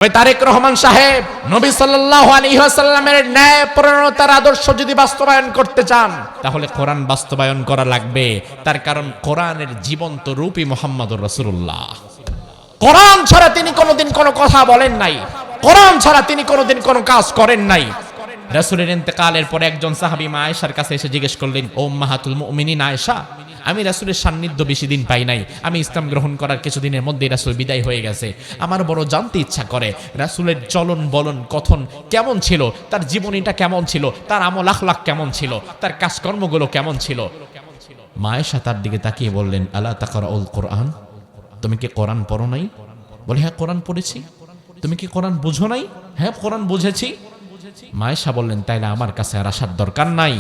ওই তারেক রহমান সাহেব নবী সাল্লাল্লাহু আলাইহি ওয়াসাল্লামের ন্যায় পরায়ণতার আদর্শ যদি বাস্তবায়ন করতে চান তাহলে কোরআন বাস্তবায়ন করা লাগবে। তার কারণ কোরআনের জীবন্ত রূপই মুহাম্মদুর রাসূলুল্লাহ। কোরআন ছাড়া তিনি কোনোদিন কোনো কথা বলেন নাই, কোরআন ছাড়া তিনি কোনোদিন কোনো কাজ করেন নাই। রাসূলের ইন্তেকালের পরে একজন সাহাবী মা আয়েশার কাছে এসে জিজ্ঞেস করলেন, ও উম্মাহাতুল মুমিনিন আয়েশা, আমি রাসূলের সান্নিধ্য বেশি দিন পাই নাই, আমি ইসলাম গ্রহণ করার কিছুদিনের মধ্যেই রাসূল বিদায় হয়ে গেছে, আমার বড় জানতে ইচ্ছা করে রাসূলের চলন বলন কথন কেমন ছিল, তার জীবনীটা কেমন ছিল, তার আমল আখলাক কেমন ছিল, তার কাজকর্মগুলো কেমন ছিল। মা আয়েশা তার দিকে তাকিয়ে বললেন, আলা তাকরাউল কোরআন, তুমি কি কোরআন পড়ো নাই? বলে, হ্যাঁ কোরআন পড়েছি। তুমি কি কোরআন বুঝো নাই? হ্যাঁ কোরআন বুঝেছি। মা আয়েশা বললেন, তাইলে আমার কাছে আর আসার দরকার নাই।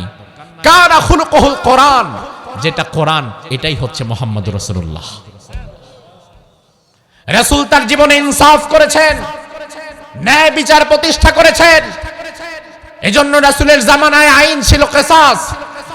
কানা খুলুকুল কোরআন, যেটা কোরআন এটাই হচ্ছে মুহাম্মদুর রাসূলুল্লাহ। রাসূল তার জীবনে ইনসাফ করেছেন, ন্যায় বিচার প্রতিষ্ঠা করেছেন। এজন্য রাসূলের জামানায় আইন ছিল কিসাস,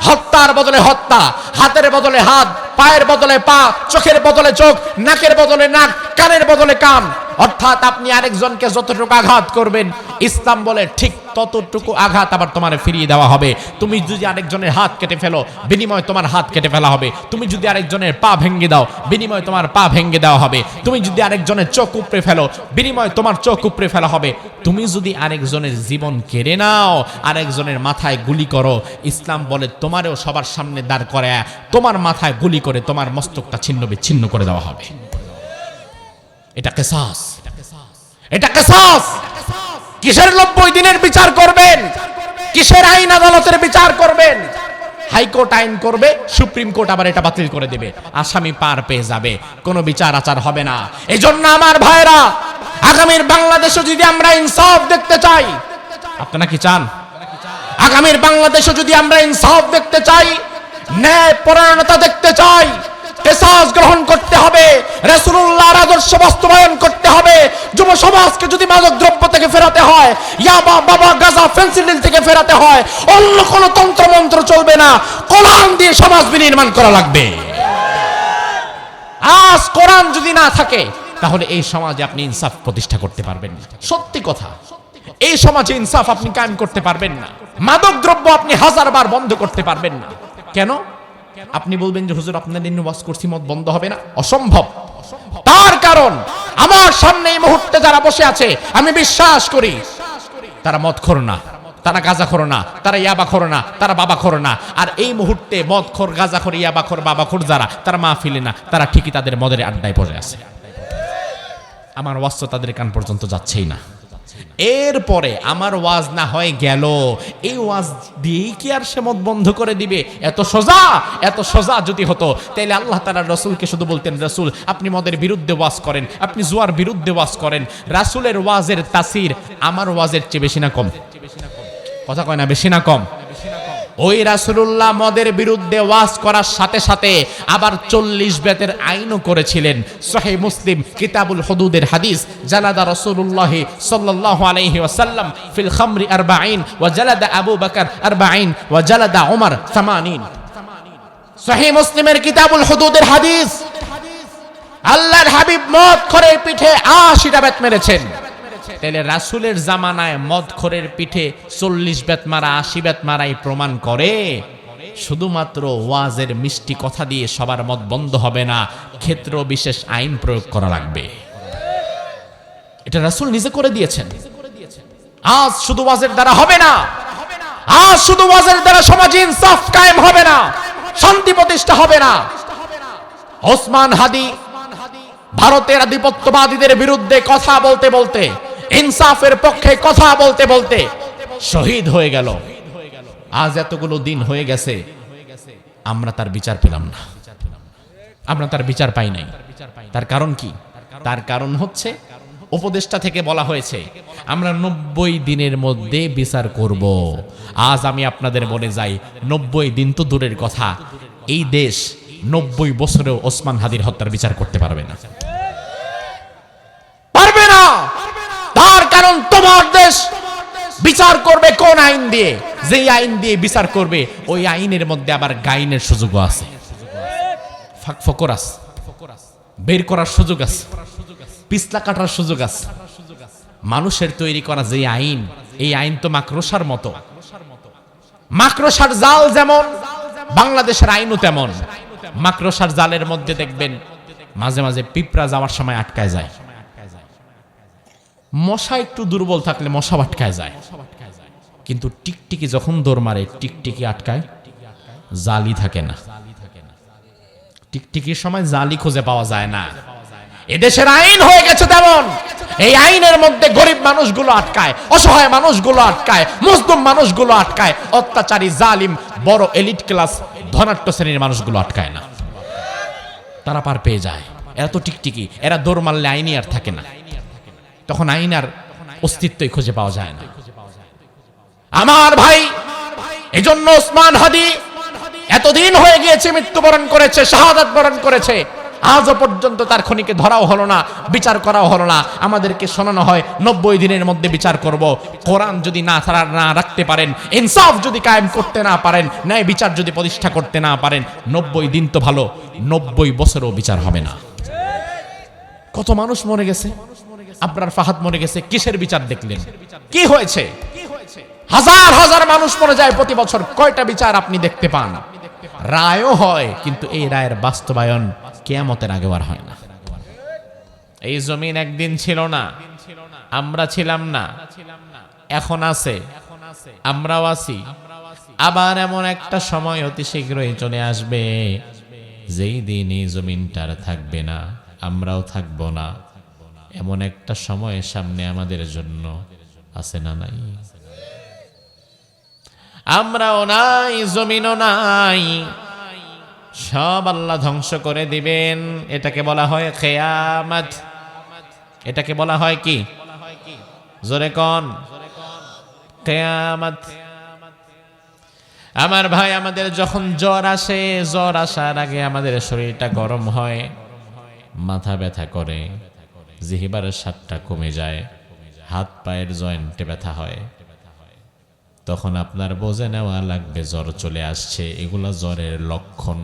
হত্যার বদলে হত্যা, হাতের বদলে হাত, পায়ের বদলে পা, চোখের বদলে চোখ, নাকের বদলে নাক, কানের বদলে কান। অর্থাৎ আপনি আরেকজনকে যতটুকু আঘাত করবেন, ইসলাম বলে ঠিক ততটুকু আঘাত আবার তোমার ফিরিয়ে দেওয়া হবে। তুমি যদি আরেকজনের হাত কেটে ফেলো, বিনিময়ে তোমার হাত কেটে ফেলা হবে। তুমি যদি আরেকজনের পা ভেঙে দাও, বিনিময়ে তোমার পা ভেঙে দেওয়া হবে। তুমি যদি আরেকজনের চোখ উপড়ে ফেলো, বিনিময়ে তোমার চোখ উপড়ে ফেলা হবে। তুমি যদি আরেকজনের জীবন কেড়ে নাও, আরেকজনের মাথায় গুলি করো, ইসলাম বলে তোমারও সবার সামনে দাঁড় করায় তোমার মাথায় গুলি করে তোমার মস্তকটা ছিন্ন বিচ্ছিন্ন করে দেওয়া হবে। এটা কিসাস, এটা কিসাস। কিসের 90 দিনের বিচার করবেন? কিসের আইন আদালতের বিচার করবেন? হাইকোর্ট আইন করবে, সুপ্রিম কোর্ট আবার এটা বাতিল করে দেবে, আসামি পার পেয়ে যাবে, কোনো বিচার আচার হবে না। এজন্য আমার ভাইরা, আগামীর বাংলাদেশে যদি আমরা ইনসাফ দেখতে চাই, আপনারা কি চান? আগামীর বাংলাদেশে যদি আমরা ইনসাফ দেখতে চাই, ন্যায় পরায়ণতা দেখতে চাই, কিসাস গ্রহণ করতে হবে, রাসূলুল্লাহর আদর্শ বাস্তবায়ন করতে হবে। যুব সমাজকে যদি মাদক দ্রব্য থেকে ফেরাতে হয়, ইয়াবা, বাবা, গাঁজা, ফেন্সিডিল থেকে ফেরাতে হয়, অন্য কোনো তন্ত্র মন্ত্র চলবে না, কোরআন দিয়ে সমাজ বিনির্মাণ করা লাগবে। আজ কোরআন যদি না থাকে তাহলে এই সমাজে আপনি ইনসাফ প্রতিষ্ঠা করতে পারবেন না। সত্যি কথা, এই সমাজে ইনসাফ আপনি কায়েম করতে পারবেন না। মাদক দ্রব্য আপনি 1000 বার বন্ধ করতে পারবেন না। কেন? আপনি বলবেন যে হুজুর আপনাদের নিয়ে ওয়াজ করছি, মদ বন্ধ হবে না। অসম্ভব। তার কারণ আমার সামনে এই মুহূর্তে যারা বসে আছে, আমি বিশ্বাস করি তারা মদখোর না, তারা গাঁজাখোর না, তারা ইয়াবাখোর না, তারা বাবাখোর না। আর এই মুহূর্তে মদখোর, গাঁজাখোর, ইয়াবাখোর, বাবাখোর যারা, তারা মাহফিলে না, তারা ঠিকই তাদের মদের আড্ডায় পড়ে আছে। আমার ওয়াজ তো তাদের কান পর্যন্ত যাচ্ছেই না। এরপরে আমার ওয়াজ না হয় গেল, এই ওয়াজ দিয়েই কি আর সে মদ বন্ধ করে দিবে? এত সোজা, এত সোজা যদি হতো তাহলে আল্লাহ তাআলা রাসূলকে শুধু বলতেন, রাসূল আপনি মদের বিরুদ্ধে ওয়াজ করেন, আপনি জুয়ার বিরুদ্ধে ওয়াজ করেন। রাসূলের ওয়াজের তাসির আমার ওয়াজের চেয়ে বেশি না কম? কথা কয় না, বেশি না কম? ওই রাসূলুল্লাহ মদের বিরুদ্ধে ওয়াজ করার সাথে সাথে আবার 40 বেতের আইনও করেছিলেন। সহিহ মুসলিম কিতাবুল হুদুদের হাদিস, জালাদা রাসূলুল্লাহ সাল্লাল্লাহু আলাইহি ওয়াসাল্লাম ফিল খামরি 40 ওয়া জালাদা আবু বকর 40 ওয়া জালাদা উমর 80। সহিহ মুসলিমের কিতাবুল হুদুদের হাদিস, আল্লাহর হাবিব মদ খোরের পিঠে 80টা বেত মেরেছেন। তাহলে রাসূলের জামানায় মদখোরের পিঠে 40 বেত মারা, 80 বেত মারাই প্রমাণ করে শুধুমাত্র ওয়াজের মিষ্টি কথা দিয়ে সবার মদ বন্ধ হবে না, ক্ষেত্র বিশেষ আইন প্রয়োগ করা লাগবে। এটা রাসূল নিজে করে দিয়েছেন। আজ শুধু ওয়াজের দ্বারা হবে না, আজ শুধু ওয়াজের দ্বারা সমাজে ইনসাফ কায়েম হবে না, শান্তি প্রতিষ্ঠা হবে না। ওসমান হাদি ভারতের আধিপত্যবাদীদের বিরুদ্ধে কথা বলতে বলতে, ইনসাফের পক্ষে কথা বলতে বলতে শহীদ হয়ে গেল। আজ এতগুলো দিন হয়ে গেছে, আমরা তার বিচার পেলাম না, আমরা তার বিচার পাই নাই। তার কারণ কি? তার কারণ হচ্ছে উপদেষ্টা থেকে বলা হয়েছে আমরা 90 দিনের মধ্যে বিচার করব। আজ আমি আপনাদের বলে যাই, 90 দিন তো দূরের কথা, এই দেশ 90 বছরেও ওসমান হাদির হত্যার বিচার করতে পারবে না, পারবে না। তার কারণ তোমার দেশ বিচার করবে কোন আইন দিয়ে? যেই আইন দিয়ে বিচার করবে ওই আইনের মধ্যে আবার গাইনের সুযোগও আছে, ফাঁক ফকর আছে, বের করার সুযোগ আছে, পিছলা কাটার সুযোগ আছে। মানুষের তৈরি করা যে আইন, এই আইন তো মাকড়সার মতো। মাকড়সার জাল যেমন, বাংলাদেশের আইনও তেমন। মাকড়সার জালের মধ্যে দেখবেন মাঝে মাঝে পিঁপড়া যাওয়ার সময় আটকায় যায়, মশা একটু দুর্বল থাকলে মশা আটকায় যায়, কিন্তু টিকটিকি যখন দৌড় মারে টিকটিকি আটকায়, জালি থাকে না। টিকটিকির সময় জালি খুঁজে পাওয়া যায় না। এদেশের আইন হয়ে গেছে তেমন। এই আইনের মধ্যে গরিব মানুষগুলো আটকায়, অসহায় মানুষগুলো আটকায়, মজলুম মানুষগুলো আটকায়, অত্যাচারী জালিম বড় এলিট ক্লাস ধনাঢ্য শ্রেণীর মানুষগুলো আটকায় না। তারা পার পেয়ে যায়। এরা তো টিকটিকি, এরা দৌড় মারলে আইনই আর থাকে না, তখন আইন আর অস্তিত্বই খুঁজে পাওয়া যায় না। আমার ভাই, এজন্য ওসমান হাদি এতদিন হয়ে গিয়েছে মৃত্যুবরণ করেছে, শাহাদাত বরণ করেছে, আজও পর্যন্ত তার খনিকে ধরাও হলো না, বিচার করাও হলো না। আমাদেরকে শোনানো হয় 90 দিনের মধ্যে বিচার করব। কোরআন যদি না রাখতে পারেন, ইনসাফ যদি কায়েম করতে না পারেন, ন্যায় বিচার যদি প্রতিষ্ঠা করতে না পারেন, 90 দিন তো ভালো, 90 বছরও বিচার হবে না। কত মানুষ মরে গেছে, আপনার ফাহাদ মরে গেছে, কিসের বিচার দেখলেন? কি হয়েছে? হাজার হাজার মানুষ মরে যায় প্রতি বছর, কয়টা বিচার আপনি দেখতে পান? রায়ও হয়, কিন্তু এই রায়ের বাস্তবায়ন কিয়ামতের আগে আর হয় না। এই জমিন একদিন ছিল না, আমরা ছিলাম না, এখন আছে, আমরাও আছি। আবার এমন একটা সময় অতি শীঘ্রই চলে আসবে, যেই দিন এই জমিনটার থাকবে না, আমরাও থাকবো না। এমন একটা সময় সামনে আমাদের জন্য আছে না নাই? আমরাও নাই, জমিনও নাই, সব আল্লাহ ধ্বংস করে দিবেন। এটাকে বলা হয় কিয়ামত। এটাকে বলা হয় কি? জোরে কোন? কিয়ামত। আমার ভাই, আমাদের যখন জ্বর আসে, জ্বর আসার আগে আমাদের শরীরটা গরম হয়, মাথা ব্যথা করে, জিহ্বার স্বাদটা কমে যায়, হাত পায়ের জয়েন্টে ব্যথা হয়, তখন আপনার বোঝে নেওয়া লাগবে জ্বর চলে আসছে। এগুলা জ্বরের লক্ষণ।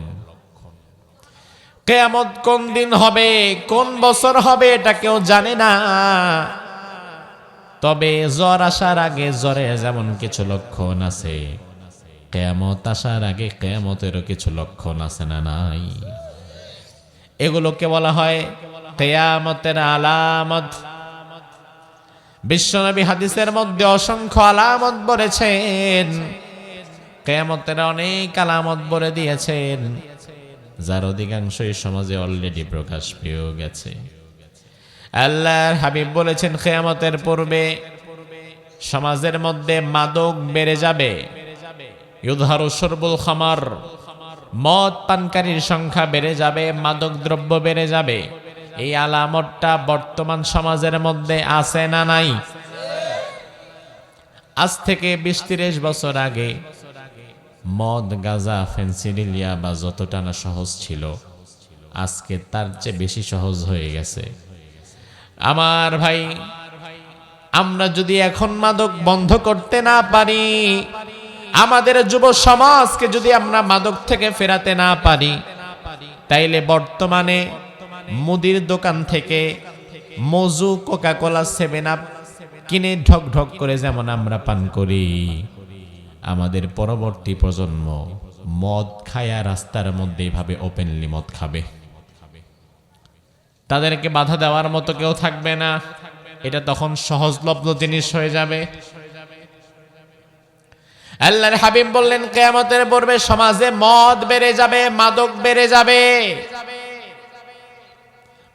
কিয়ামত কোন দিন হবে, কোন বছর হবে, এটা কেউ জানে না। তবে জ্বর আসার আগে জ্বরের যেমন কিছু লক্ষণ আছে, কিয়ামত আসার আগে কিয়ামতেরও কিছু লক্ষণ আছে না নাই? এগুলোকে বলা হয় কিয়ামতের আলামত। বিশ্বনবী হাদিসের মধ্যে অসংখ্য আলামত বলেছেন, কিয়ামতের অনেক আলামত বলে দিয়েছেন, যার অধিকাংশই সমাজে অলরেডি প্রকাশ পেয়ে গেছে। আল্লাহর হাবিব বলেছেন, কিয়ামতের পূর্বে সমাজের মধ্যে মাদক বেড়ে যাবে। ইউযহারু শুরবুল খামার, মদ পানকারীর সংখ্যা বেড়ে যাবে, মাদক দ্রব্য বেড়ে যাবে। এই আলামতটা বর্তমান সমাজের মধ্যে আছে না নাই? আজ থেকে 20-30 বছর আগে মদ, গাঁজা, ফেন্সিডিলিয়া বা যতটা না সহজ ছিল, আজকে তার চেয়ে বেশি সহজ হয়ে গেছে। আমার ভাই, আমরা যদি এখন মাদক বন্ধ করতে না পারি, আমাদের যুব সমাজকে যদি আমরা মাদক থেকে ফেরাতে না পারি, তাইলে বর্তমানে মুদির দোকান থেকে মজু, কোকা-কোলা, 7 আপ কিনে ঢক ঢক করে যেমন আমরা পান করি, আমাদের পরবর্তী প্রজন্ম মদ খায়া রাস্তার মধ্যে এভাবে ওপেনলি মদ খাবে। তাদেরকে বাধা দেওয়ার মতো কেউ থাকবে না। এটা তখন সহজলভ্য জিনিস হয়ে যাবে। আল্লাহর হাবিব বললেন, কিয়ামতের পূর্বে সমাজে মদ বেড়ে যাবে, মাদক বেড়ে যাবে।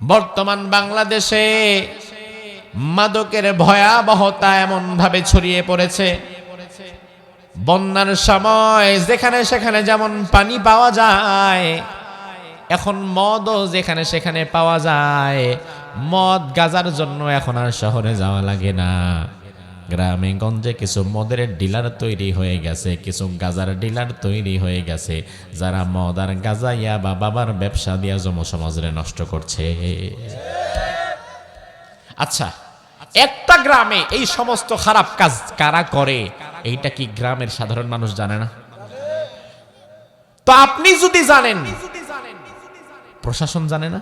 বর্তমান বাংলাদেশে মাদকের ভয়াবহতা এমন ভাবে ছড়িয়ে পড়েছে, বন্যার সময় যেখানে সেখানে যেমন পানি পাওয়া যায়, এখন মদও যেখানে সেখানে পাওয়া যায়। মদ, গাঁজার জন্য এখন আর শহরে যাওয়া লাগে না। গ্রামে গঞ্জে কিছু মদের ডিলার তৈরি হয়ে গেছে, কিছু গাঁজার ডিলার তৈরি হয়ে গেছে, যারা মদ আর গাঁজা বা বাবার ব্যবসা দিয়া জনসমাজরে নষ্ট করছে। আচ্ছা, একটা গ্রামে এই সমস্ত খারাপ কাজ কারা করে, এইটা কি গ্রামের সাধারণ মানুষ জানে না? তো আপনি যদি জানেন, প্রশাসন জানে না?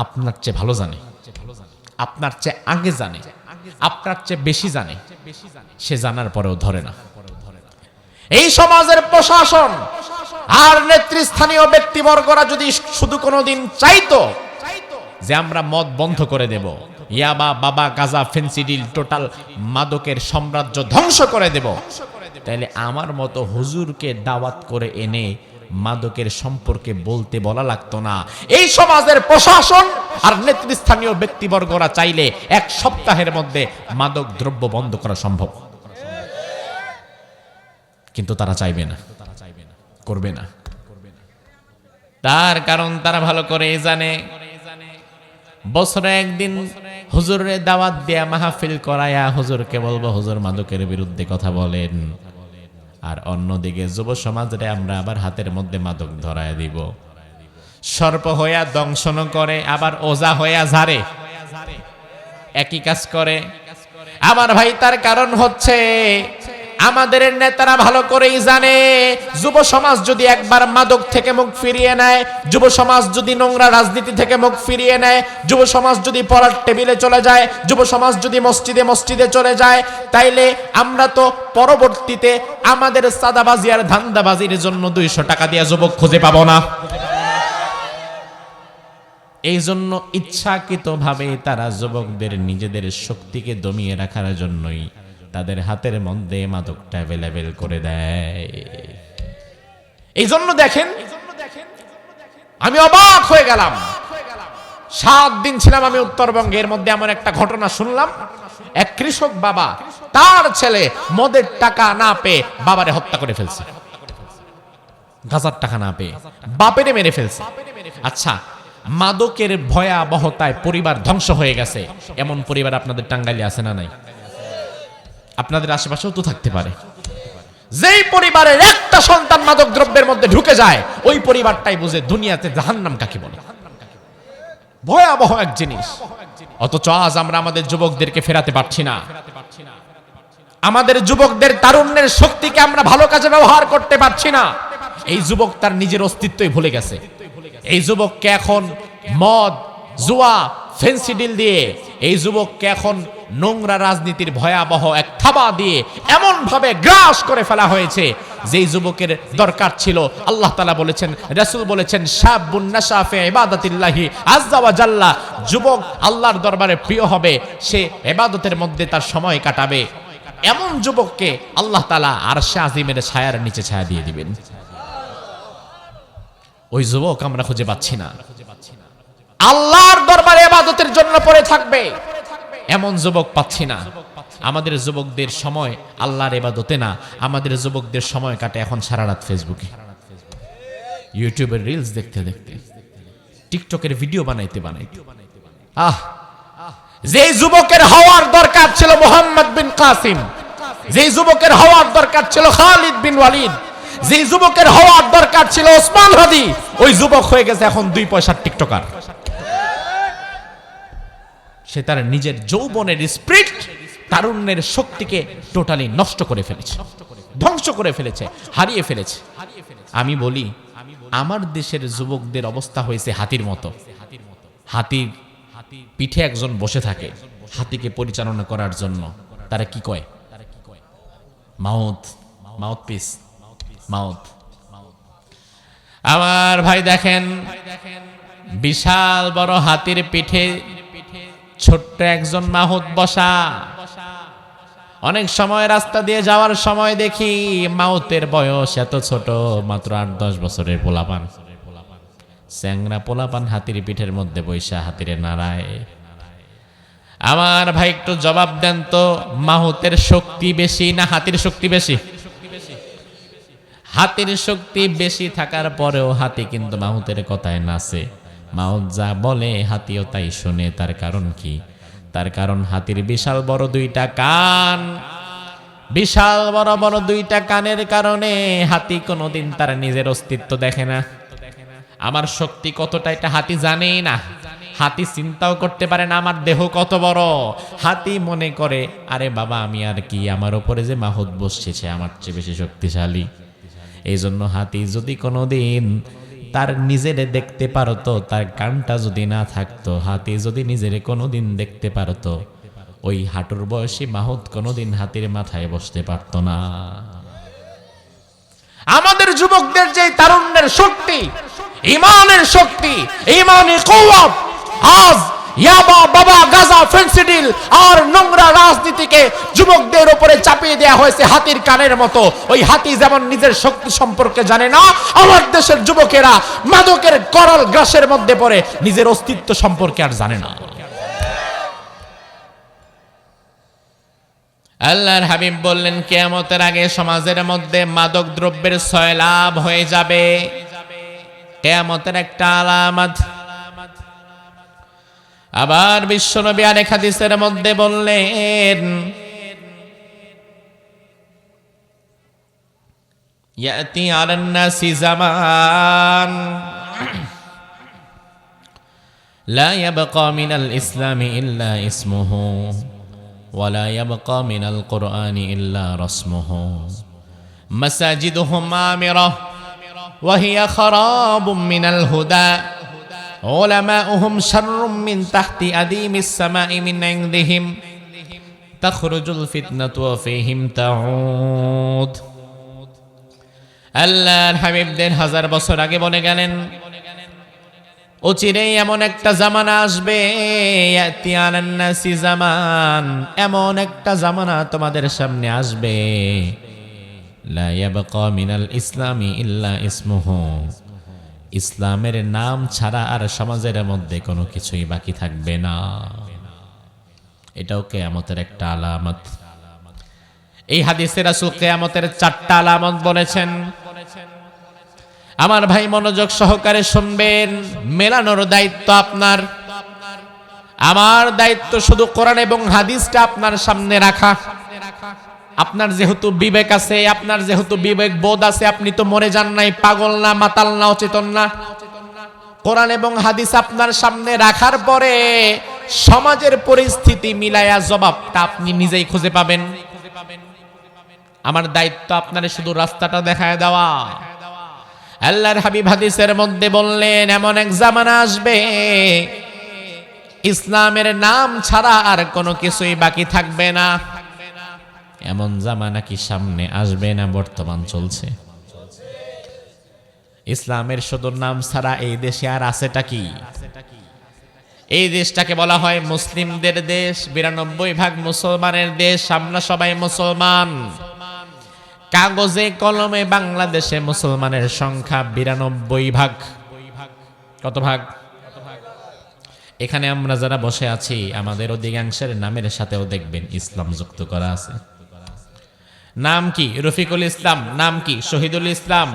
আপনার চেয়ে ভালো জানে, আপনার চেয়ে আগে জানে। আপনার চেয়ে বেশি জানে, সে জানার পরেও ধরে না। এই সমাজের প্রশাসন আর নেতৃস্থানীয় ব্যক্তিবর্গরা যদি শুধু কোনোদিন চাইতো যে আমরা মদ বন্ধ করে দেব, ইয়াবা, বাবা, গাঁজা, ফেন্সিডিল, টোটাল মাদকের সাম্রাজ্য ধ্বংস করে দেব, তাহলে আমার মতো হুজুরকে দাওয়াত করে এনে মাদকের সম্পর্কে বলা লাগতো না। এই সমাজের প্রশাসন আর নেতৃস্থানীয় ব্যক্তিবর্গরা চাইলে 1 সপ্তাহের মধ্যে মাদক দ্রব্য বন্ধ করা সম্ভব, কিন্তু তারা চাইবে না, করবে না। তার কারণ তারা ভালো করে জানে, বছরে একদিন হুজুরের দাওয়াত দেয়া, মাহফিল করায়া হুজুরকে বলবো হুজুর মাদকের বিরুদ্ধে কথা বলেন, আর অন্যদিকে যুব সমাজরে আমরা আবার হাতের মধ্যে মাদক ধরায় দিব। সর্প হইয়া দংশন করে, আবার ওজা হইয়া ঝাড়ে, একই কাজ করে। আমার ভাই, তার কারণ হচ্ছে আমাদের নেতারা ভালো করেই জানে, যুব সমাজ যদি একবার মাদক থেকে মুখ ফিরিয়ে নেয়, যুব সমাজ যদি নোংরা রাজনীতি থেকে মুখ ফিরিয়ে নেয়, যুব সমাজ যদি পড়ার টেবিলে চলে যায়, যুব সমাজ যদি মসজিদে মসজিদে চলে যায়, তাইলে আমরা তো পরবর্তীতে আমাদের সাদাবাজি আর ধান্দাবাজির জন্য 200 টাকা দিয়ে যুবক খুঁজে পাবো না। এই জন্য ইচ্ছাকৃতভাবে তারা যুবকদের নিজেদের শক্তিকে দমিয়ে রাখার জন্যই তাদের হাতের মধ্যে মাদকটা অ্যাভেলেবেল করে দেয়। এই জন্য দেখেন, আমি অবাক হয়ে গেলাম। 7 দিন ছিলাম আমি উত্তরবঙ্গে, এর মধ্যে এমন একটা ঘটনা শুনলাম, এক কৃষক বাবা তার ছেলে মদের টাকা না পেয়ে বাবারে হত্যা করে ফেলছে, গাঁজার টাকা না পেয়ে বাপেরে মেরে ফেলছে। আচ্ছা, মাদকের ভয়াবহতায় পরিবার ধ্বংস হয়ে গেছে, এমন পরিবার আপনাদের টাঙ্গাইলে আছে না নাই? আপনাদের আশেপাশেও তো থাকতে পারে। যেই পরিবারের একটা সন্তান মাদক দ্রব্যের মধ্যে ঢুকে যায়, ওই পরিবারটাই বুঝে দুনিয়াতে জাহান্নাম কাকে বলে। ভয়াবহ এক জিনিস। অথচ আজ আমরা আমাদের যুবকদেরকে ফেরাতে পারছি না। আমাদের যুবকদের তারুণ্যের শক্তিকে আমরা ভালো কাজে ব্যবহার করতে পারছি না। এই যুবক তার নিজের অস্তিত্বই ভুলে গেছে। এই যুবককে এখন মদ, জুয়া, ফেন্সিডিল দিয়ে, এই যুবককে এখন নোংরা রাজনীতির ভয়াবহ এক থাবা দিয়ে এমন ভাবে গ্রাস করে ফেলা হয়েছে, যেই যুবকের দরকার ছিল, আল্লাহ তাআলা বলেছেন, রাসূল বলেছেন, শাবুন নাশা ফি ইবাদাতিল্লাহি আযজা ওয়া জাল্লা, যুবক আল্লাহর দরবারে প্রিয় হবে, সে ইবাদতের মধ্যে তার সময় কাটাবে। এমন যুবককে আল্লাহ তাআলা আরশে আজিমের ছায়ার নিচে ছায়া দিয়ে দিবেন। ওই যুবক আমরা খুঁজে পাচ্ছি না। আল্লাহর দরবারে ইবাদতের জন্য পড়ে থাকবে, এমন যুবক পাচ্ছি না। আমাদের যুবকদের সময় আল্লাহর ইবাদতে না, আমাদের যুবকদের সময় কাটে এখন সারা রাত ফেসবুকে, ইউটিউবের রিলস দেখতে দেখতে, টিকটকের ভিডিও বানাইতে বানাইতে। যে যুবকের হওয়ার দরকার ছিল মুহাম্মদ বিন কাসিম, যে যুবকের হওয়ার দরকার ছিল খালিদ বিন ওয়ালিদ, যে যুবকের হওয়ার দরকার ছিল ওসমান হাদি, ওই যুবক হয়ে গেছে এখন 2 পয়সার টিকটকার। সে তার নিজের যৌবনের স্পিরিট, তারুণ্যের শক্তিকে টোটালি নষ্ট করে ফেলেছে, ধ্বংস করে ফেলেছে, হারিয়ে ফেলেছে। আমি বলি, আমার দেশের যুবকদের অবস্থা হয়েছে হাতির মতো। হাতির পিঠে একজন বসে থাকে, হাতিকে পরিচালনা করার জন্য। তারা কি কয়? Mouth, mouthpiece, mouth. আমার ভাই দেখেন, বিশাল বড় হাতির পিঠে ছোট্ট একজন মাহুত বসা। অনেক সময় রাস্তা দিয়ে যাওয়ার সময় দেখি মাউতের বয়স এত ছোট, মাত্র 8-10 বছরের পোলাপান, চ্যাংরা পোলাপান হাতির পিঠের মধ্যে বৈশা হাতিরে নাড়ায়। আমার ভাই একটু জবাব দেন তো, মাহুতের শক্তি বেশি না হাতির শক্তি বেশি? হাতির শক্তি বেশি থাকার পরেও হাতি কিন্তু মাহুতের কথায় নাচে। মাহুত যা বলে হাতিও তাই শোনে। তার কারণ কি? তার কারণ হাতির বিশাল বড় 2টা কান। বিশাল বড় বড় 2টা কানের কারণে হাতি কোনোদিন তার নিজের অস্তিত্ব দেখে না। আমার শক্তি কতটা এটা হাতি জানেই না। হাতি চিন্তাও করতে পারে না আমার দেহ কত বড়। হাতি মনে করে, আরে বাবা আমি আর কি, আমার উপরে যে মাহুত বসছে সে আমার চেয়ে বেশি শক্তিশালী। এই জন্য হাতি যদি কোনোদিন তার নিজেরে দেখতে পারতো, তার কানটা যদি না থাকতো, হাতি যদি নিজেরে কোনোদিন দেখতে পারতো, ওই হাঁটুর বয়সী মাহুত কোনোদিন হাতির মাথায় বসতে পারত না। আমাদের যুবকদের যে তারুণ্যের শক্তি, ইমানের শক্তি, ইমানি কুওয়াত, আজ ইয়াবা, বাবা, গাজা, ফেন্সিডিল আর নোংরা রাজনীতিকে যুবকদের উপরে চাপিয়ে দেওয়া হয়েছে হাতির কানের মতো। ওই হাতি যেমন নিজের শক্তি সম্পর্কে জানে না, আমার দেশের যুবকেরা মাদকের করাল গ্রাসের মধ্যে পড়ে নিজের অস্তিত্ব সম্পর্কে আর জানে না। আল্লাহর হাবিব বললেন, কিয়ামতের আগে সমাজের মধ্যে মাদক দ্রব্যের সয়লাব হয়ে যাবে। কিয়ামতের একটা আলামত। আবার বিশ্বনবী আরেক হাদিসের মধ্যে বললেন, ইয়াতি আলান নাসি জামান লা ইয়াবকা মিনাল ইসলামি ইল্লা ইসমুহু ওয়া লা ইয়াবকা মিনাল কুরআনি ইল্লা রাসমুহু মাসাজিদুহুম আমিরাহ ওয়া হিয়া খারাবুম মিনাল হুদা উলামাউহুম শাররুম মিন তাহতি আদিমিস সামাই মিন ইনদিহিম তাখরুজুল ফিতনাতু ওয়া ফীহিম তাউদ। আল্লাহর হাবিবদের 1000 বছর আগে বলে গেলেন, অচিরেই এমন একটা জামানা আসবে, ইয়াতি আলান নাসি জামান, এমন একটা জামানা তোমাদের সামনে আসবে, লা ইয়াবকা মিনাল ইসলামি ইল্লা ইসমুহু, ইসলামের নাম ছাড়া আর সমাজের মধ্যে কোনো কিছুই বাকি থাকবে না। এটাও কিয়ামতের একটা আলামত। এই হাদিসে রাসূল কিয়ামতের 4টা আলামত বলেছেন। আমার ভাই মনোযোগ সহকারে শুনবেন, মেলানোর দায়িত্ব আপনার। আমার দায়িত্ব শুধু কোরআন এবং হাদিসটা আপনার সামনে রাখা। আপনার যেহেতু বিবেক আছে, আপনার যেহেতু বিবেক বোধ আছে, আপনি তো মরে যান নাই, পাগল না, মাতাল না, অচেতন না। কোরআন এবং হাদিস আপনার সামনে রাখার পরে সমাজের পরিস্থিতি মিলায়া জবাবটা আপনি নিজেই খুঁজে পাবেন। আমার দায়িত্ব আপনার শুধু রাস্তাটা দেখায় দেওয়া। আল্লাহর হাবিব হাদিসের মধ্যে বললেন, এমন এক জামানা আসবে ইসলামের নাম ছাড়া আর কোনো কিছুই বাকি থাকবে না। এমন জামানা কি সামনে আসবে না বর্তমান চলছে? ইসলামের শুধু নাম ছাড়া এই দেশে আর আছেটা কি? এই দেশটাকে বলা হয় মুসলিমদের দেশ, 92% মুসলমানের দেশ, আমরা সবাই মুসলমান। কাগজে কলমে বাংলাদেশে মুসলমানের সংখ্যা 92%। কত ভাগ? এখানে আমরা যারা বসে আছি আমাদের অধিকাংশের নামের সাথেও দেখবেন ইসলাম যুক্ত করা আছে। নাম কি? রফিকুল ইসলাম। নাম কি? শহীদুল ইসলাম।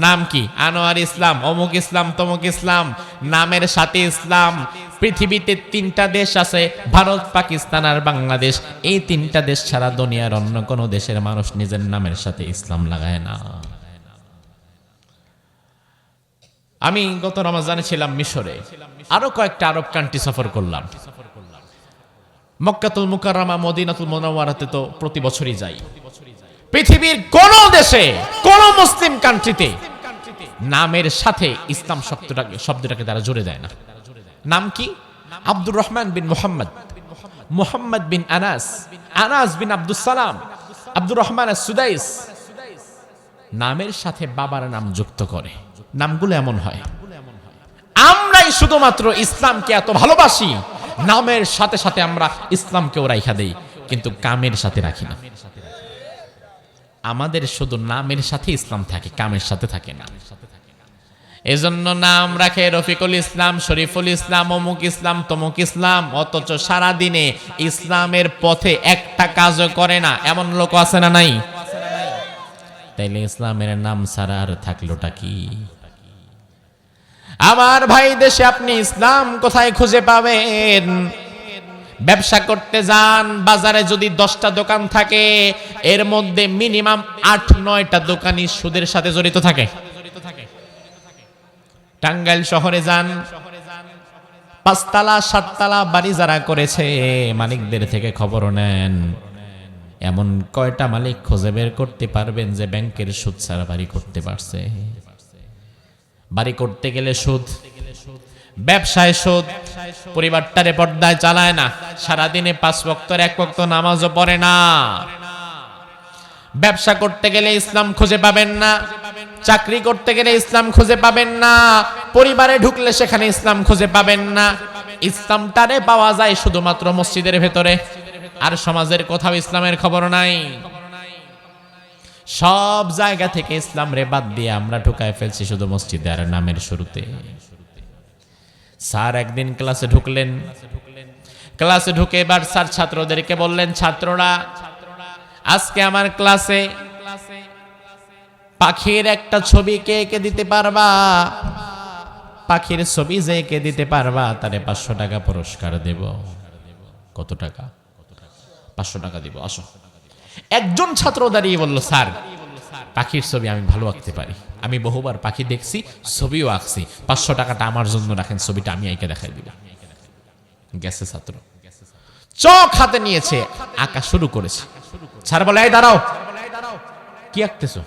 নাম কি? আনোয়ার ইসলাম, অমুক ইসলাম, তমুক ইসলাম। নামের সাথে ইসলাম। পৃথিবীতে 3টা দেশ আছে, ভারত, পাকিস্তান আর বাংলাদেশ। এই 3টা দেশ ছাড়া দুনিয়ার অন্য কোনো দেশের মানুষ নিজের নামের সাথে ইসলাম লাগায় না। আমি গত রমজানে ছিলাম মিশরে, আরো কয়েকটা আরব কান্ট্রি সফর করলাম। মক্কাতুল মুকাররমা, মদিনাতুল মুনাওয়ারাতে তো প্রতি বছরই যাই। পৃথিবীর কোন দেশে, কোন মুসলিম কান্ট্রিতে নামের সাথে ইসলাম শব্দটাকে তারা জুড়ে দেয় না। নাম কি? আব্দুর রহমান বিন মুহাম্মদ, মুহাম্মদ বিন আনাস, আনাস বিন আব্দুস সালাম, আব্দুর রহমান আস-সুদাইস। নামের সাথে বাবার নাম যুক্ত করে। নামগুলো এমন হয়। আমরাই শুধুমাত্র ইসলামকে এত ভালোবাসি, নামের সাথে সাথে আমরা ইসলামকেও রাইখা দেই, কিন্তু কামের সাথে রাখি না। আমাদের শুধু নামের সাথে ইসলাম থাকে, কামের সাথে থাকে না। এজন্য নাম রাখে রফিকুল ইসলাম, শরীফুল ইসলাম, অমুক ইসলাম, তমুক ইসলাম, অথচ সারা দিনে ইসলামের পথে একটা কাজও করে না, এমন লোক আছে না নাই? তাইলে ইসলামের নাম ছাড়া আর থাকলোটা কি? আমার ভাই, দেশে আপনি ইসলাম কোথায় খুঁজে পাবেন? ব্যবসা করতে যান, বাজারে যদি 10টা দোকান থাকে, এর মধ্যে মিনিমাম 8-9টা দোকানই সুদের সাথে জড়িত থাকে। টাঙ্গাইল শহরে যান, 5তলা 7তলা বাড়ি যারা করেছে, মালিকদের থেকে খবর নেন। এমন কয়টা মালিক খুঁজে বের করতে পারবেন যে ব্যাংকের সুদ ছাড়া বাড়ি করতে পারছে? বাড়ি করতে গেলে সুদ, ব্যবসায় সুদ, পরিবারটারে পর্দায় চালায় না, সারাদিনে 5 ওয়াক্তের 1 ওয়াক্ত নামাজও পড়ে না। ব্যবসা করতে গেলে ইসলাম খুঁজে পাবেন না, চাকরি করতে গেলে ইসলাম খুঁজে পাবেন না, পরিবারে ঢুকলে সেখানে ইসলাম খুঁজে পাবেন না। ইসলামটারে পাওয়া যায় শুধুমাত্র মসজিদের ভেতরে, আর সমাজের কোথাও ইসলামের খবর নাই। সব জায়গা থেকে ইসলাম রে বাদ দিয়ে আমরা ঢুকায় ফেলছি শুধু মসজিদে আর নামের শুরুতে। স্যার একদিন ক্লাসে ঢুকলেন, ক্লাসে ঢুকে এবার স্যার ছাত্রদেরকে বললেন, ছাত্ররা আজকে আমার ক্লাসে পাখির একটা ছবি কে এঁকে দিতে পারবা? পাখির ছবি যে এঁকে দিতে পারবা তারে 500 টাকা পুরস্কার দেব। কত টাকা? 500 টাকা দিব, আসো। একজন ছাত্র দাঁড়িয়ে বলল, স্যার পাখির ছবি আমি ভালো আঁকতে পারি, আমি বহুবার পাখি দেখছি, ছবিও আঁকছি, 500 টাকাটা আমার জন্য রাখেন, ছবিটা আমি এঁকে দেখাই দিব। গেছে ছাত্র, চক হাতে নিয়েছে, আঁকা শুরু করেছে। স্যার বলে, এই দাঁড়াও, কি আঁকতেছো?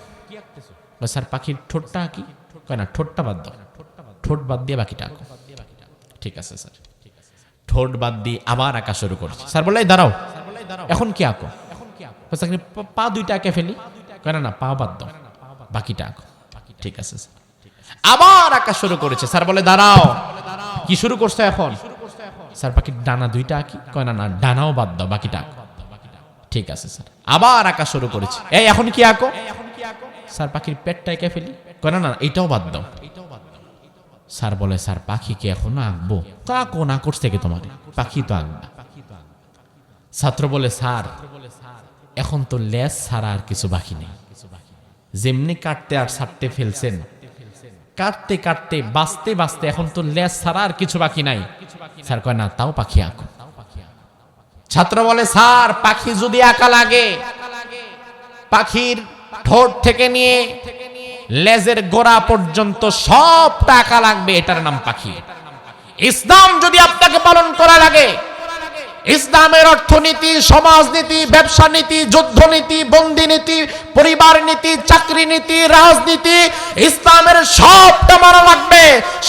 স্যার পাখির ঠোঁটটা আঁকি। কয় না, ঠোঁটটা বাদ দাও, ঠোঁট বাদ দিয়ে বাকিটা আঁকো। ঠিক আছে স্যার। ঠোঁট বাদ দিয়ে আবার আঁকা শুরু করছে। স্যার বলে, এই দাঁড়াও, এখন কি আঁকো? পা দুইটা এঁকে ফেলি। কয় না, পা বাদ দাও, বাকিটা আঁকো। ঠিক আছে স্যার। আবার আঁকা শুরু করেছে। স্যার বলে, দাঁড়াও, কি শুরু করছো এখন? স্যার পাখির ডানা দুইটা আঁকি। কয় না, ডানাও বাদ দাও, বাকিটা আঁকো। ঠিক আছে স্যার। আবার আঁকা শুরু করেছে। এই এখন কি আঁকো? স্যার পাখির পেটটা এঁকে ফেলি। কয় না, এটাও বাদ দাও। স্যার বলে, স্যার পাখি কি এখনো আঁকবো? তো আঁকো, না করছে থেকে তোমার, পাখি তো আঁকবা। ছাত্র বলে, স্যার এখন তো লেজ ছাড়া আর কিছু বাকি নেই, যেমনি কাটতে আর ছাড়তে ফেলছেন, কাটতে কাটতে বাঁচতে বাঁচতে এখন তো লেজ ছাড়া আর কিছু বাকি নাই। স্যার কয় না, তাও পাখি আঁকো। ছাত্র বলে, স্যার পাখি যদি আঁকা লাগে, পাখির ঠোঁট থেকে নিয়ে লেজের গোড়া পর্যন্ত সব টাকা লাগবে, এটার নাম পাখি। ইসলাম যদি আপনাকে পালন করা লাগে, ইসলামের অর্থনীতি, সমাজনীতি, ব্যবসা নীতি, যুদ্ধনীতি, বন্দি নীতি, পরিবার নীতি, চাকরি নীতি, রাজনীতি, ইসলামের সবটা মানা লাগবে।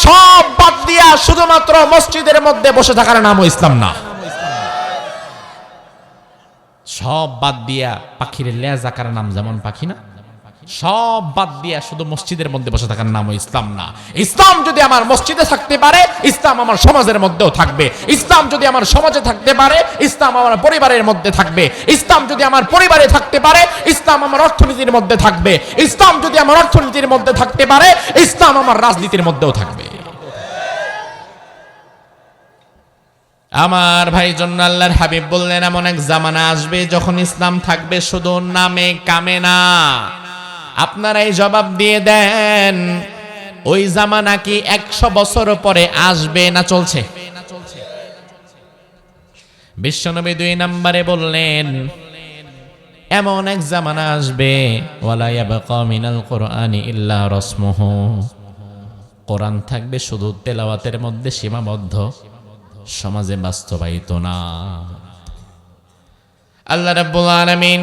সব বাদ দিয়া শুধুমাত্র মসজিদের মধ্যে বসে থাকার নামও ইসলাম না। সব বাদ দিয়া পাখির লেজ আকার নাম যেমন পাখি না, সব বাদ দিয়া শুধু মসজিদের মধ্যে বসে থাকার নামও ইসলাম না। ইসলাম যদি আমার মসজিদে থাকতে পারে, ইসলাম আমার সমাজের মধ্যেও থাকবে। ইসলাম যদি আমার সমাজে থাকতে পারে, ইসলাম আমার পরিবারের মধ্যে থাকবে। ইসলাম যদি আমার পরিবারে থাকতে পারে, ইসলাম আমার অর্থনীতির মধ্যে থাকবে। ইসলাম যদি আমার অর্থনীতির মধ্যে থাকতে পারে, ইসলাম আমার রাজনীতির মধ্যেও থাকবে। আমার ভাই জন্য আল্লাহর হাবিব বললেন, এমন এক জামানা আসবে যখন ইসলাম থাকবে শুধু নামে কামে না। আপনারা এই জবাব দিয়ে দেন, ওই জামানা কি 100 বছর পরে আসবে না চলছে? বিশ্বনবী 2 নম্বরে বললেন, এমন এক জামানা আসবে, ওয়ালা ইয়াবকা মিনাল কুরআনি ইল্লা রাসমুহু, কোরআন থাকবে শুধু তেলাওয়াতের মধ্যে সীমাবদ্ধ, সমাজে বাস্তবায়িত না। আল্লাহ রাব্বুল আলামিন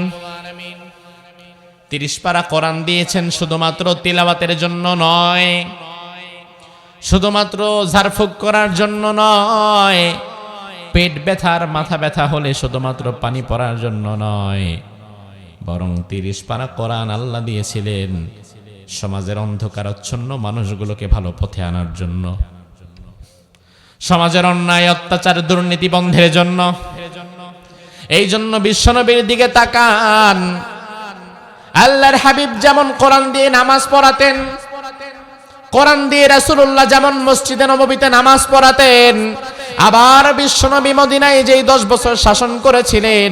30 পারা কোরআন দিয়েছেন শুধুমাত্র তিলাওয়াতের জন্য নয়, শুধুমাত্র ঝাড়ফুঁক করার জন্য নয়, পেট ব্যথার মাথা ব্যথা হলে শুধুমাত্র পানি পড়ার জন্য নয়, বরং 30 পারা কোরআন আল্লাহ দিয়েছিলেন সমাজের অন্ধকারাচ্ছন্ন মানুষগুলোকে ভালো পথে আনার জন্য, সমাজের অন্যায় অত্যাচার দুর্নীতি বন্ধের জন্য। এই জন্য বিশ্বনবীর দিকে তাকান, আল্লাহর হাবিব যেমন কোরআন দিয়ে নামাজ পড়াতেন, কোরআন দিয়ে রাসূলুল্লাহ যেমন মসজিদে নববীতে নামাজ পড়াতেন, আবার বিশ্বনবী মদিনায় যেই 10 বছর শাসন করেছিলেন,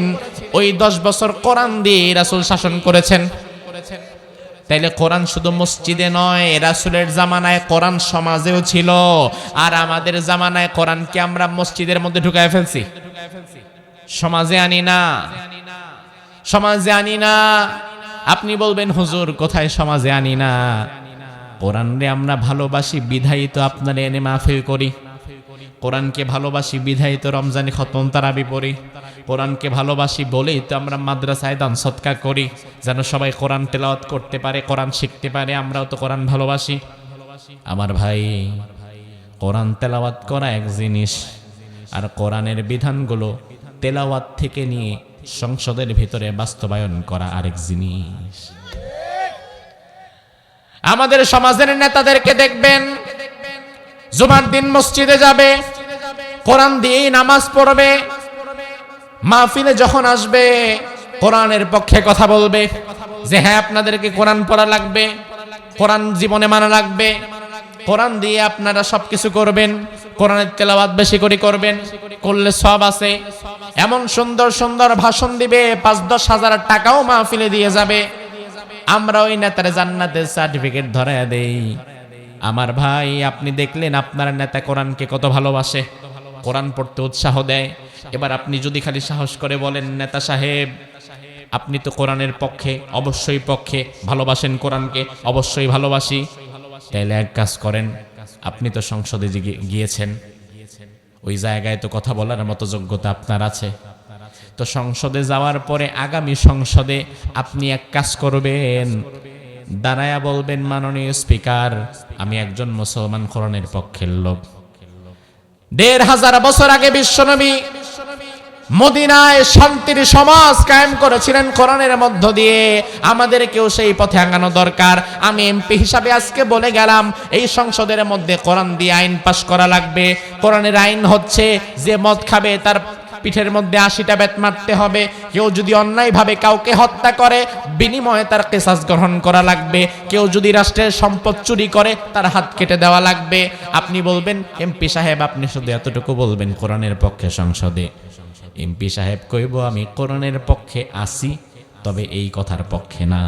ওই 10 বছর কোরআন দিয়ে রাসূল শাসন করেছেন। তাইলে কোরআন শুধু মসজিদে নয়, রাসূলের জামানায় কোরআন সমাজেও ছিল, আর আমাদের জামানায় কোরআনকে আমরা মসজিদের মধ্যে ঢুকায় ফেলছি, সমাজে আনি না, সমাজে আনি না। আপনি বলবেন, হুজুর কোথায় সমাজে আনি না? কোরআনরে আমরা ভালোবাসি বিধায়ী তো আপনার এনে মাহফিল করি, কোরআনকে ভালোবাসি বিধায়ী তো রমজানে খতম তারাবি পড়ি, কোরআনকে ভালোবাসি বলেই তো আমরা মাদ্রাসায় দান সদকা করি, যেন সবাই কোরআন তেলাওয়াত করতে পারে, কোরআন শিখতে পারে। আমরাও তো কোরআন ভালোবাসি। আমার ভাই, কোরআন তেলাওয়াত করা এক জিনিস, আর কোরআনের বিধানগুলো তেলাওয়াত থেকে নিয়ে সংসদের ভিতরে বাস্তবায়ন করা আরেক জিনিস। আমাদের সমাজের নেতাদেরকে দেখবেন জুমার দিন মসজিদে যাবে, কোরআন দিয়েই নামাজ পড়বে, মাহফিলে যখন আসবে কোরআনের পক্ষে কথা বলবে যে হ্যাঁ আপনাদেরকে কোরআন পড়া লাগবে, কোরআন জীবনে মানা লাগবে, কোরআন দিয়ে আপনারা সবকিছু করবেন, কোরআনের তেলাওয়াত বেশি করে করবেন, করলে সওয়াব আছে। এমন সুন্দর সুন্দর ভাষণ দিবে, ৫-১০ হাজার টাকাও মাহফিলে দিয়ে যাবে। আমরা ওই নেতার জান্নাতের সার্টিফিকেট ধরায় দেই। আমার ভাই, আপনি দেখলেন আপনার নেতা কোরআনকে কত ভালোবাসে, কোরআন পড়তে উৎসাহ দেয়। এবার আপনি যদি খালি সাহস করে বলেন নেতা সাহেব আপনি তো কোরআনের পক্ষে, অবশ্যই পক্ষে, ভালোবাসেন কোরআনকে, অবশ্যই ভালোবাসি, তাইলে এক কাজ করেন, আপনি তো সংসদে গিয়েছেন, ওই জায়গায় তো কথা বলার মতো যোগ্যতা আপনার আছে, তো সংসদে যাওয়ার পরে আগামী সংসদে আপনি এক কাজ করবেন, দাঁড়ায়া বলবেন মাননীয় স্পিকার আমি একজন মুসলমান, কোরআনের পক্ষের লোক। ১৫০০ বছর আগে বিশ্বনবী মদিনায় শান্তির সমাজ কায়েম করেছিলেন কোরআনের মধ্য দিয়ে, আমাদেরকেও সেই পথে আগানো দরকার। আমি এমপি হিসাবে আজকে বলে গেলাম এই সংসদের মধ্যে কোরআন দিয়ে আইন পাশ করা লাগবে। কোরআনের আইন হচ্ছে যে মদ খাবে তার পিঠের মধ্যে ৮০টা বেত মারতে হবে, কেউ যদি অন্যায়ভাবে কাউকে হত্যা করে বিনিময়ে তার কিসাস গ্রহণ করা লাগবে, কেউ যদি রাষ্ট্রের সম্পদ চুরি করে তার হাত কেটে দেওয়া লাগবে। আপনি বলবেন এমপি সাহেব আপনি শুধু এতটুকু বলবেন কোরআনের পক্ষে সংসদে, এমপি সাহেব কইব আমি কোরআনের পক্ষে আছি তবে এই কথার পক্ষে না।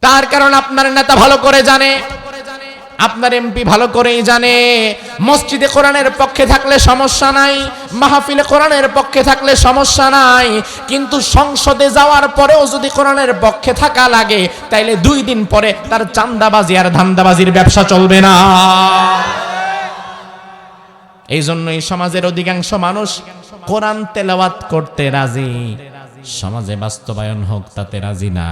তার কারণ আপনার নেতা ভালো করে জানে, আপনার এমপি ভালো করেই জানে মসজিদে কোরআনের পক্ষে থাকলে সমস্যা নাই, মাহফিলে কোরআনের পক্ষে থাকলে সমস্যা নাই, কিন্তু সংসদে যাওয়ার পরেও যদি কোরআনের পক্ষে থাকা লাগে তাইলে ২ দিন পরে তার চান্দাবাজি আর ধান্দাবাজির ব্যবসা চলবে না। এই জন্যই সমাজের অধিকাংশ মানুষ কোরআন তেলাওয়াত করতে রাজি, সমাজে বাস্তবায়ন হোক তাতে রাজি না।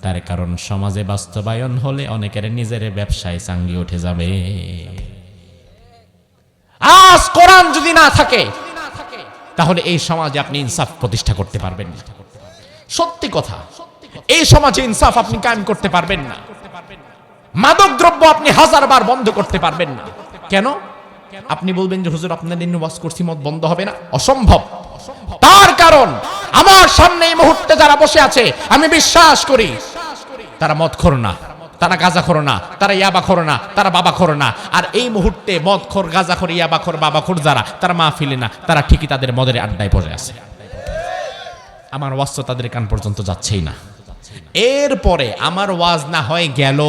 তার কারণ সমাজে বাস্তবায়ন হলে অনেকের নিজের ব্যবসায় চাঙ্গি উঠে যাবে। আজ কোরআন যদি না থাকে তাহলে এই সমাজে আপনি ইনসাফ প্রতিষ্ঠা করতে পারবেন না। সত্যি কথা, এই সমাজে ইনসাফ আপনি কায়েম করতে পারবেন না। মাদক দ্রব্য আপনি 1000 বার বন্ধ করতে পারবেন না। কেন? আপনি বলবেন যে হুজুর আপনাদের নিয়ে ওয়াজ করছি মদ বন্ধ হবে না, অসম্ভব। তার কারণ আমার সামনে এই মুহূর্তে যারা বসে আছে আমি বিশ্বাস করি তারা মদখোর না, তারা গাঁজাখোর না, তারা ইয়াবাখোর না, তারা বাবাখোর না। আর এই মুহূর্তে মদখোর, গাঁজাখোর, ইয়াবাখোর, বাবাখোর যারা, তারা মাহফিলে না, তারা ঠিকই তাদের মদের আড্ডায় পড়ে আছে। আমার ওয়াজ তো তাদের কান পর্যন্ত যাচ্ছেই না। এরপরে আমার ওয়াজ না হয় গেল,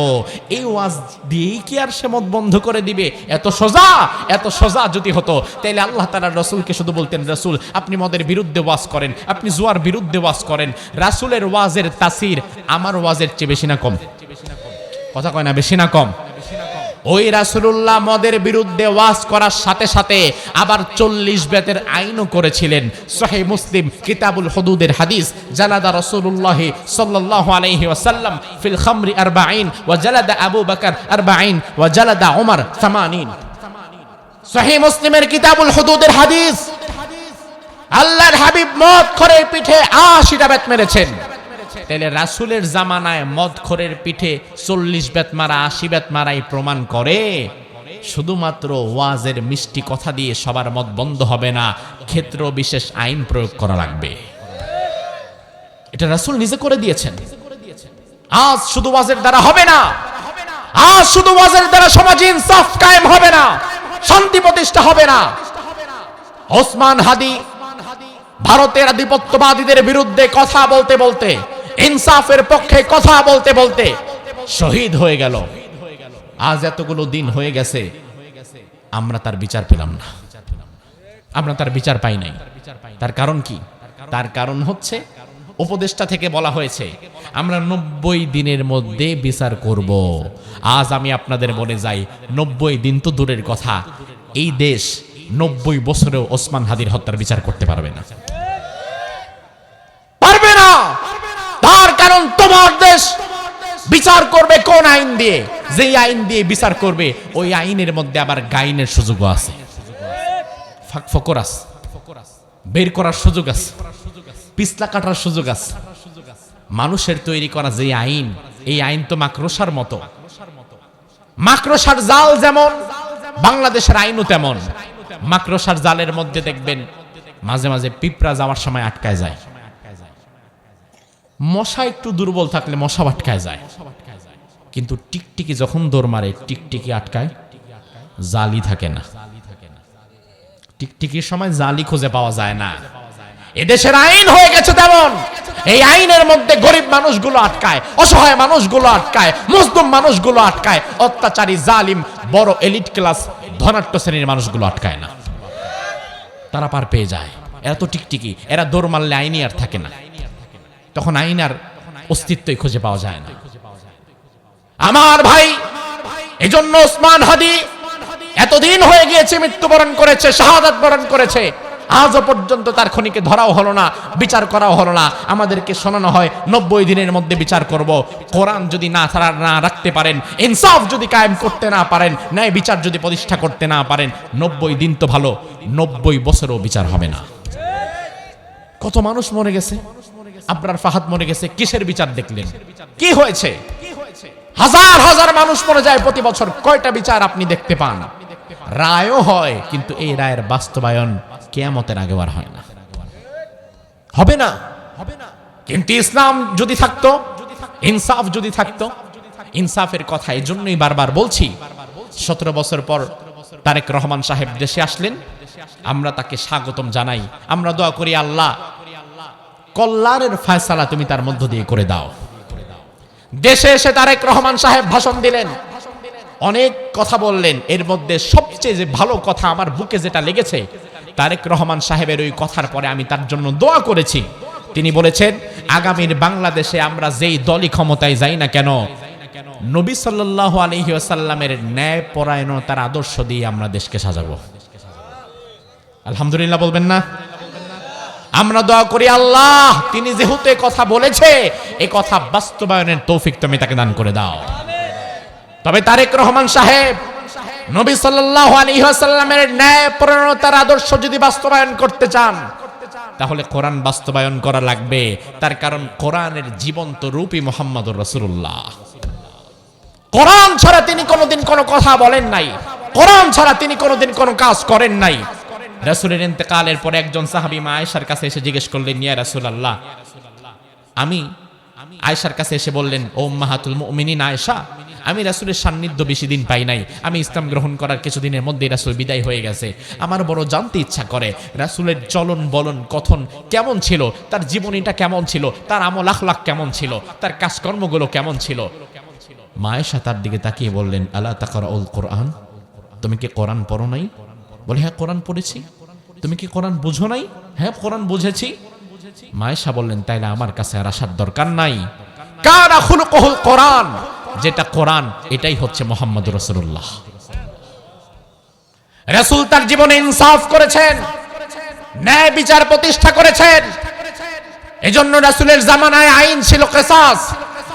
এই ওয়াজ দিয়েই কি আর সে মদ বন্ধ করে দিবে? এত সোজা, এত সোজা যদি হতো তাহলে আল্লাহ তাআলা রাসূলকে শুধু বলতেন রাসূল আপনি মদের বিরুদ্ধে ওয়াজ করেন, আপনি জুয়ার বিরুদ্ধে ওয়াজ করেন। রাসূলের ওয়াজের তাসির আমার ওয়াজের চেয়ে বেশি না কম? কথা কয় না, বেশি না কম? ওই রাসূলুল্লাহ মদের বিরুদ্ধে ওয়াজ করার সাথে সাথে আবার 40 বেতের আইনও করেছিলেন। সহিহ মুসলিম কিতাবুল হুদুদের হাদিস, জালাদা রাসূলুল্লাহ সাল্লাল্লাহু আলাইহি ওয়াসাল্লাম ফিল খামরি 40 ওয়া জালাদা আবু বকর 40 ওয়া জালাদা উমর 80। সহিহ মুসলিমের কিতাবুল হুদুদের হাদিস, আল্লাহর হাবিব মদ খোরের পিঠে 80টা বেত মেরেছেন। তাহলে রাসূলের জামানায় মদখোরের পিঠে 40 বেত মারা, 80 বেত মারাই প্রমাণ করে শুধুমাত্র ওয়াজের মিষ্টি কথা দিয়ে সবার মদ বন্ধ হবে না, ক্ষেত্র বিশেষ আইন প্রয়োগ করা লাগবে। এটা রাসূল নিজে করে দিয়েছেন। আজ শুধু ওয়াজের দ্বারা হবে না, আজ শুধু ওয়াজের দ্বারা সমাজে ইনসাফ কায়েম হবে না, শান্তি প্রতিষ্ঠা হবে না। ওসমান হাদি ভারতের আধিপত্যবাদীদের বিরুদ্ধে কথা বলতে বলতে, ইনসাফের পক্ষে কথা বলতে বলতে শহীদ হয়ে গেল। আজ এতগুলো দিন হয়ে গেছে আমরা তার বিচার পেলাম না, আমরা তার বিচার পাই নাই। তার কারণ কি? তার কারণ হচ্ছে উপদেষ্টা থেকে বলা হয়েছে আমরা 90 দিনের মধ্যে বিচার করব। আজ আমি আপনাদের বলে যাই 90 দিন তো দূরের কথা, এই দেশ 90 বছরেও ওসমান হাদির হত্যার বিচার করতে পারবে না, পারবে না। তার কারণ তোমার দেশ বিচার করবে কোন আইন দিয়ে? যেই আইন দিয়ে বিচার করবে ওই আইনের মধ্যে আবার গাইনের সুযোগও আছে, ফাঁক ফকর আছে, বের করার সুযোগ আছে, পিছলা কাটার সুযোগ আছে। মানুষের তৈরি করা যে আইন, এই আইন তো মাকড়সার মতো। মাকড়সার জাল যেমন, বাংলাদেশের আইনও তেমন। মাকড়সার জালের মধ্যে দেখবেন মাঝে মাঝে পিঁপড়া যাওয়ার সময় আটকায় যায়, মশা একটু দুর্বল থাকলে মশা আটকায় যায়, কিন্তু টিকটিকি যখন দৌড় মারে টিকটিকি আটকায়, জালি থাকে না। টিকটিকির সময় জালি খুঁজে পাওয়া যায় না। এদেশের আইন হয়ে গেছে তেমন। এই আইনের মধ্যে গরিব মানুষগুলো আটকায়, অসহায় মানুষগুলো আটকায়, মজলুম মানুষগুলো আটকায়, অত্যাচারী জালিম বড় এলিট ক্লাস ধনাঢ্য শ্রেণীর মানুষগুলো আটকায় না। তারা পার পেয়ে যায়। এরা তো টিকটিকি, এরা দৌড় মারলে আইনই আর থাকে না, তখন আইন আর অস্তিত্বই খুঁজে পাওয়া যায় না। আমার ভাই, এজন্য ওসমান হাদি এতদিন হয়ে গিয়েছে মৃত্যুবরণ করেছে, শাহাদাত বরণ করেছে, আজও পর্যন্ত তার খনিকে ধরাও হলো না, বিচার করাও হলো না। আমাদেরকে শোনানো হয় 90 দিনের মধ্যে বিচার করব। কোরআন যদি না রাখতে পারেন, ইনসাফ যদি কায়েম করতে না পারেন, ন্যায় বিচার যদি প্রতিষ্ঠা করতে না পারেন, 90 দিন তো ভালো, 90 বছরও বিচার হবে না। কত মানুষ মরে গেছে, আবরার ফাহাদ মরে গেছে, কিসের বিচার দেখলেন? কি হয়েছে? হাজার হাজার মানুষ মরে যায় প্রতি বছর, কয়টা বিচার আপনি দেখতে পান? রায়ও হয়, কিন্তু এই রায়ের বাস্তবায়ন কিয়ামতের আগে আর হয় না, হবে না। কিন্তু ইসলাম যদি থাকতো, ইনসাফ যদি থাকতো, ইনসাফের কথা এই জন্যই বারবার বলছি। 17 বছর পর তারেক রহমান সাহেব দেশে আসলেন, আমরা তাকে স্বাগতম জানাই। আমরা দোয়া করি, আল্লাহ কল্যাণের ফয়সালা তুমি তার মধ্য দিয়ে করে দাও। দেশে এসে তারেক রহমান সাহেব ভাষণ দিলেন, অনেক কথা বললেন। এর মধ্যে সবচেয়ে যে ভালো কথা আমার বুকে যেটা লেগেছে, তারেক রহমান সাহেবের ওই কথার পরে আমি তার জন্য দোয়া করেছি। তিনি বলেছেন, আগামীর বাংলাদেশে আমরা যেই দলই ক্ষমতায় যাই না কেন, নবী সাল্লাল্লাহু আলাইহি ওয়াসাল্লামের ন্যায় পরায়ণতার আদর্শ দিয়ে আমরা দেশকে সাজাবো। আলহামদুলিল্লাহ বলবেন না? আমরা দোয়া করি, আল্লাহ তিনি যেহেতু এই কথা বলেছে, এই কথা বাস্তবায়নের তৌফিক তুমি তাকে দান করে দাও। তবে তারেক রহমান সাহেব নবী সাল্লাল্লাহু আলাইহি ওয়াসাল্লামের ন্যায় পরায়ণতার আদর্শ যদি বাস্তবায়ন করতে চান, তাহলে কোরআন বাস্তবায়ন করা লাগবে। তার কারণ কোরআনের জীবন্ত রূপই মুহাম্মদুর রাসূলুল্লাহ। কোরআন ছাড়া তিনি কোনোদিন কোনো কথা বলেন নাই, কোরআন ছাড়া তিনি কোনোদিন কোনো কাজ করেন নাই। রাসূলের ইন্তেকালের পরে একজন সাহাবী মা আয়েশার কাছে এসে জিজ্ঞেস করলেন, ইয়া রাসূলুল্লাহ, আমি আয়েশার কাছে এসে বললেন, ও উম্মাহাতুল মুমিনিন আয়েশা, আমি রাসূলের সান্নিধ্য বেশি দিন পাই নাই, আমি ইসলাম গ্রহণ করার কিছুদিনের মধ্যেই রাসূল বিদায় হয়ে গেছে। আমার বড় জানতে ইচ্ছা করে রাসূলের চলন বলন কথন কেমন ছিল, তার জীবনীটা কেমন ছিল, তার আমল আখলাক কেমন ছিল, তার কাজকর্মগুলো কেমন ছিল। মা আয়েশা তার দিকে তাকিয়ে বললেন, আলা তাকরাউল কোরআন, তুমি কি কোরআন পড়ো নাই? বলে, হ্যাঁ কোরআন পড়েছি। তুমি কি কোরআন বুঝো নাই? হ্যাঁ কোরআন বুঝেছি। মা আয়েশা বললেন, তাইলে আমার কাছে আর আসার দরকার নাই। কানা খুলুকুল কোরআন, যেটা কোরআন এটাই হচ্ছে মুহাম্মদুর রাসূলুল্লাহ। রাসূল তার জীবনে ইনসাফ করেছেন, ন্যায় বিচার প্রতিষ্ঠা করেছেন। এজন্য রাসূলের জামানায় আইন ছিল কিসাস,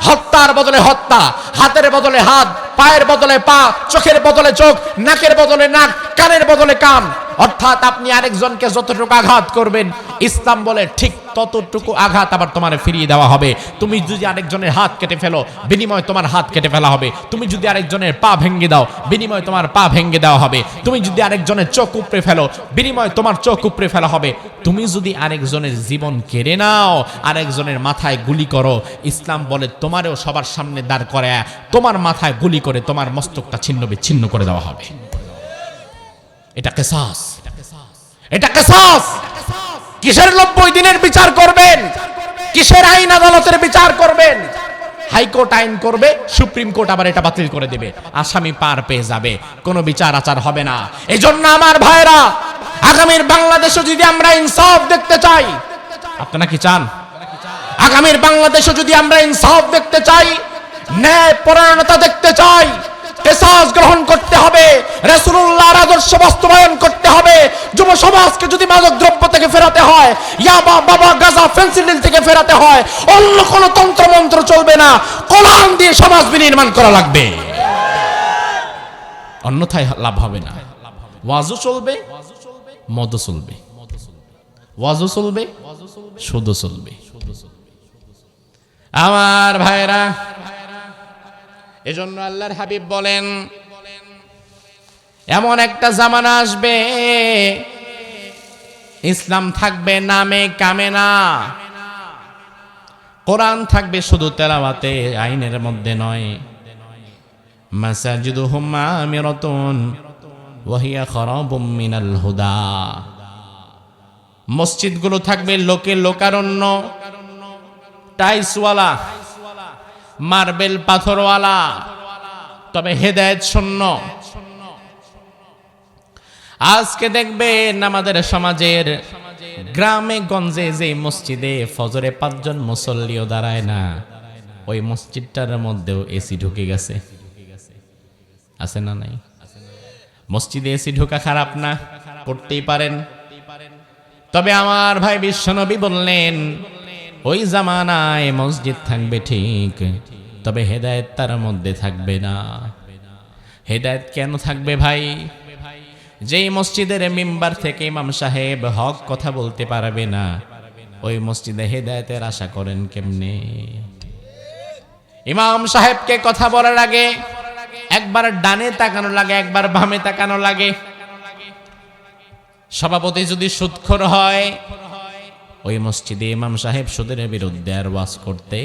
হত্যার বদলে হত্যা, হাতের বদলে হাত, পায়ের বদলে পা, চোখের বদলে চোখ, নাকের বদলে নাক, কানের বদলে কান। অর্থাৎ আপনি আরেকজনকে যতটুকু আঘাত করবেন, ইসলাম বলে ঠিক ততটুকু আঘাত আবার তোমার ফিরিয়ে দেওয়া হবে। তুমি যদি আরেকজনের হাত কেটে ফেলো, বিনিময়ে তোমার হাত কেটে ফেলা হবে। তুমি যদি আরেকজনের পা ভেঙে দাও, বিনিময়ে তোমার পা ভেঙে দেওয়া হবে। তুমি যদি আরেকজনের চোখ উপড়ে ফেলো, বিনিময়ে তোমার চোখ উপড়ে ফেলা হবে। তুমি যদি আরেকজনের জীবন কেড়ে নাও, আরেকজনের মাথায় গুলি করো, ইসলাম বলে তোমারও সবার সামনে দাঁড় করায় তোমার মাথায় গুলি করে তোমার মস্তকটা ছিন্ন বিচ্ছিন্ন করে দেওয়া হবে। এটা কিসাস, এটা কিসাস। কিসের 90 দিনের বিচার করবেন? কিসের আইন আদালতের বিচার করবেন? হাইকোর্ট আইন করবে, সুপ্রিম কোর্ট আবার এটা বাতিল করে দেবে, আসামি পার পেয়ে যাবে, কোনো বিচার আচার হবে না। এজন্য আমার ভাইরা, আগামীর বাংলাদেশে যদি আমরা ইনসাফ দেখতে চাই, আপনারা কি চান? আগামীর বাংলাদেশে যদি আমরা ইনসাফ দেখতে চাই, ন্যায় পরায়ণতা দেখতে চাই, কিসাস গ্রহণ করতে হবে, রাসূলুল্লাহর আদর্শ বাস্তবায়ন করতে হবে। যুব সমাজকে যদি মাদক দ্রব্য থেকে ফেরাতে হয়, ইয়াবা, বাবা, গাঁজা, ফেন্সিডিল থেকে ফেরাতে হয়, অন্য কোনো তন্ত্র মন্ত্র চলবে না, কোরআন দিয়ে সমাজ বিনির্মাণ করা লাগবে, অন্যথায় লাভ হবে না। ওয়াজও চলবে, মদও চলবে, ওয়াজও চলবে, সুদও চলবে। আমার ভাইরা, এজন্য আল্লাহর হাবিব বলেন, এমন একটা জামানা আসবে ইসলাম থাকবে নামে কামে না, কোরআন থাকবে শুধু তেলাওয়াতে, আইনের মধ্যে নয়। মাসাজিদুহুম আমিরাতুন ওয়া হিয়া খারাবুম মিনাল হুদা, মসজিদগুলো থাকবে লোকে লোকারণ্য, টাইলসওয়ালা, মার্বেল পাথরওয়ালা, তবে হেদায়েত শূন্য। আজকে দেখবেন আমাদের সমাজের গ্রামে গঞ্জে যে মসজিদে ফজরে 5 জন মুসল্লিও দাঁড়ায় না, ওই মসজিদটার মধ্যেও এসি ঢুকে গেছে, আছে না নাই? মসজিদে এসি ঢোকা খারাপ না, করতেই পারেন। তবে আমার ভাই বিশ্বনবী বললেন, ওই জামানায় মসজিদ থাকবে ঠিক, তবে হেদায়েত তার মধ্যে থাকবে না। হেদায়েত কেন থাকবে ভাই? যেই মসজিদের মিম্বার থেকে ইমাম সাহেব হক কথা বলতে পারবে না, ওই মসজিদে হেদায়েতের আশা করেন কেমনে? ইমাম সাহেবকে কথা বলার আগে একবার ডানে তাকানো লাগে, একবার বামে তাকানো লাগে। সভাপতি যদি সুদখোর হয়, ওই মসজিদে ইমাম সাহেব সুদের বিরুদ্ধে আর ওয়াজ করতে,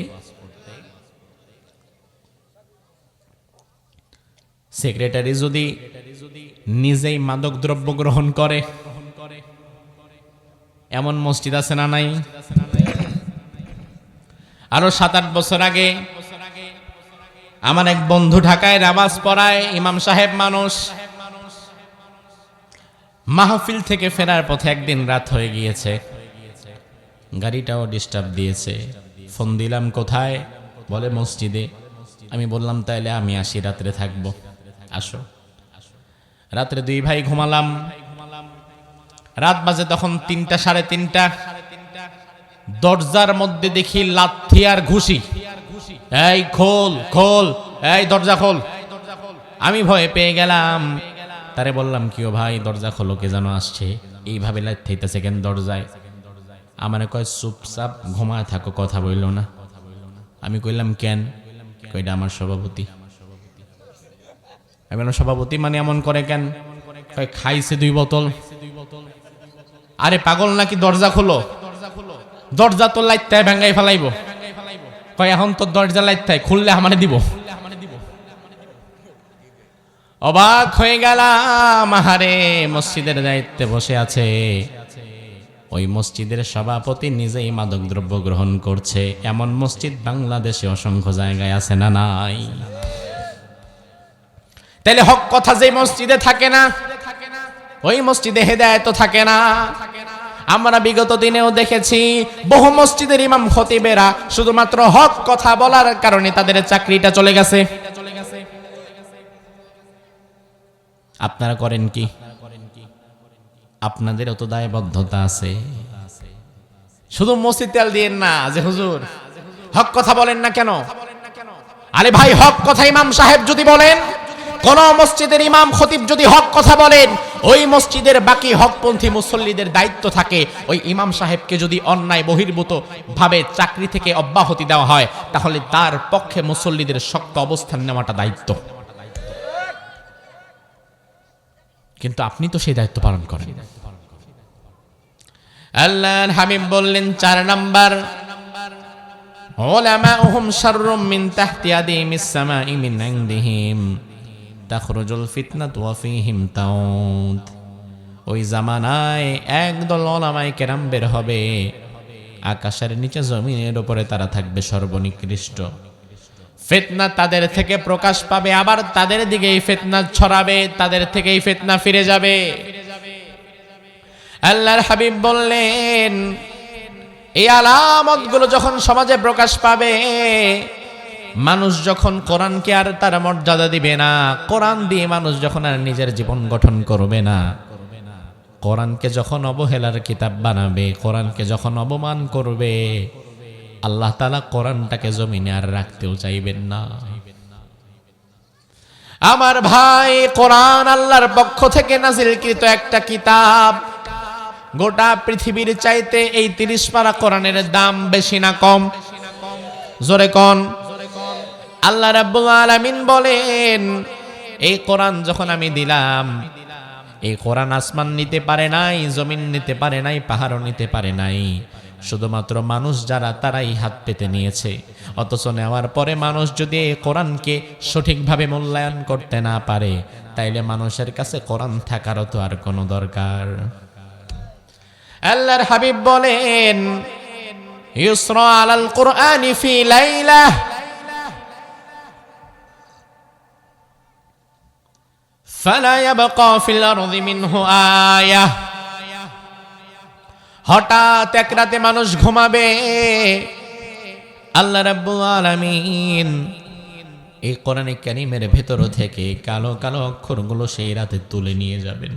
সেক্রেটারি যদি নিজেই মাদক দ্রব্য গ্রহণ করে, এমন মসজিদ আছে না নাই? আরো 7-8 বছর আগে আমার এক বন্ধু ঢাকায় নামাজ পড়ায়, ইমাম সাহেব মানুষ, মাহফিল থেকে ফেরার পথে একদিন রাত হয়ে গিয়েছে, গাড়িটাও ডিস্টার্ব দিয়েছে। ফোন দিলাম, কোথায়? বলে মসজিদে। আমি বললাম তাইলে আমি আসি, রাত্রে থাকবো, আসো। রাত্রে 2 ভাই ঘুমালাম, রাত বাজে তখন 3টা, 3:30। দরজার মধ্যে দেখি লাথি আর ঘুষি, এই খোল খোল, এই দরজা খোল। আমি ভয়ে পেয়ে গেলাম, তারে বললাম, কিও ভাই দরজা খোলো, কে যেন আসছে, এইভাবে লাথিতেছে কেন দরজায়? আমারে কয়, চুপচাপ ঘুমায় থাকো, কথা বললো না। আমি কইলাম কেন? কইটা আমার সভাপতি। আমি বললাম, সভাপতি মানে এমন করে কেন? কয়, খাইছে 2 বোতল। আরে পাগল নাকি, দরজা খোলো। দরজা তো লাইতায় ভেঙ্গাই ফেলাইবো। কয়, এখন তো দরজা লাইতায়, খুললে আমারে দিব। অবাক হয়ে গেলাম, আহারে মসজিদের দায়িত্বে বসে আছে, ওই মসজিদের সভাপতি নিজেই মাদক দ্রব্য গ্রহণ করছে। এমন মসজিদ বাংলাদেশে অসংখ্য জায়গায় আছে না নাই? তাইলে হক কথা যে মসজিদে থাকে না, ওই মসজিদে হেদায়েত থাকে না। আমরা বিগত দিনেও দেখেছি বহু মসজিদের ইমাম খতিবেরা শুধুমাত্র হক কথা বলার কারণে তাদের চাকরিটা চলে গেছে। আপনারা করেন কি? আপনাদেরও তো দায়বদ্ধতা আছে। শুধু মসজিদ তেল দিয়েন না যে হুজুর হক কথা বলেন না কেন? আরে ভাই, হক কথা ইমাম সাহেব যদি বলেন, কোন মসজিদের ইমাম খতিব যদি হক কথা বলেন, ওই মসজিদের বাকি হকপন্থী মুসল্লিদের দায়িত্ব থাকে ওই ইমাম সাহেবকে যদি অন্যায় বহির্ভূত ভাবে চাকরি থেকে অব্যাহতি দেওয়া হয়, তাহলে তার পক্ষে মুসল্লিদের শক্ত অবস্থান নেওয়াটা দায়িত্ব। কিন্তু আপনি তো সেই দায়িত্ব পালন করেন। আল্লাহর হাবিব বললেন 4 নাম্বার, উলামাউহুম শাররুম মিন তাহতি আদিমিস সামাই মিন ইনদিহিম তাখরুজুল ফিতনাতু ওয়া ফীহিম তাউদ। ওই জামানায় একদল উলামায়ে কেরাম বের হবে, আকাশের নিচে জমিনের উপরে তারা থাকবে সর্বনিকৃষ্ট। ফিতনা তাদের থেকে প্রকাশ পাবে, আবার তাদের দিকেই ফিতনা ছড়াবে, তাদের থেকেই ফিতনা ফিরে যাবে। আল্লাহর হাবিব বললেন, এই আলামতগুলো যখন সমাজে প্রকাশ পাবে, মানুষ যখন কোরআনকে আর তার মর্যাদা দিবে না, কোরআন দিয়ে মানুষ যখন আর নিজের জীবন গঠন করবে না, কোরআনকে যখন অবহেলার কিতাব বানাবে, কোরআনকে যখন অপমান করবে, আল্লাহ তাআলা কোরআনটাকে জমিনে আর রাখতেও চাইবেন না। আমার ভাই, কোরআন আল্লাহর পক্ষ থেকে নাজিলকৃত একটা কিতাব। গোটা পৃথিবীর চাইতে এই 30 পারা কোরআনের দাম বেশি না কম? জোরে কোন? আল্লাহ রাব্বুল আলামিন বলেন, এই কোরআন যখন আমি দিলাম, এই কোরআন আসমান নিতে পারে নাই, জমিন নিতে পারে নাই, পাহাড়ও নিতে পারে নাই, শুধুমাত্র মানুষ যারা তারাই হাত পেতে নিয়েছে। অথচ নেওয়ার পরে মানুষ যদি এই কোরআনকে সঠিকভাবে মূল্যায়ন করতে না পারে, তাইলে মানুষের কাছে কোরআন থাকারও তো আর কোনো দরকার। আল্লাহর হাবিব বলেন, ইউসরা আলাল কুরআনি ফি লাইলা ফালা ইয়াবকা ফিল আরদি মিনহু আয়াহ। হঠাৎ এক রাতে মানুষ ঘুমাবে, আল্লাহ রাব্বুল আলামিন এই কোরআনে কারীমের ভেতর থেকে কালো কালো অক্ষরগুলো সেই রাতে তুলে নিয়ে যাবেন।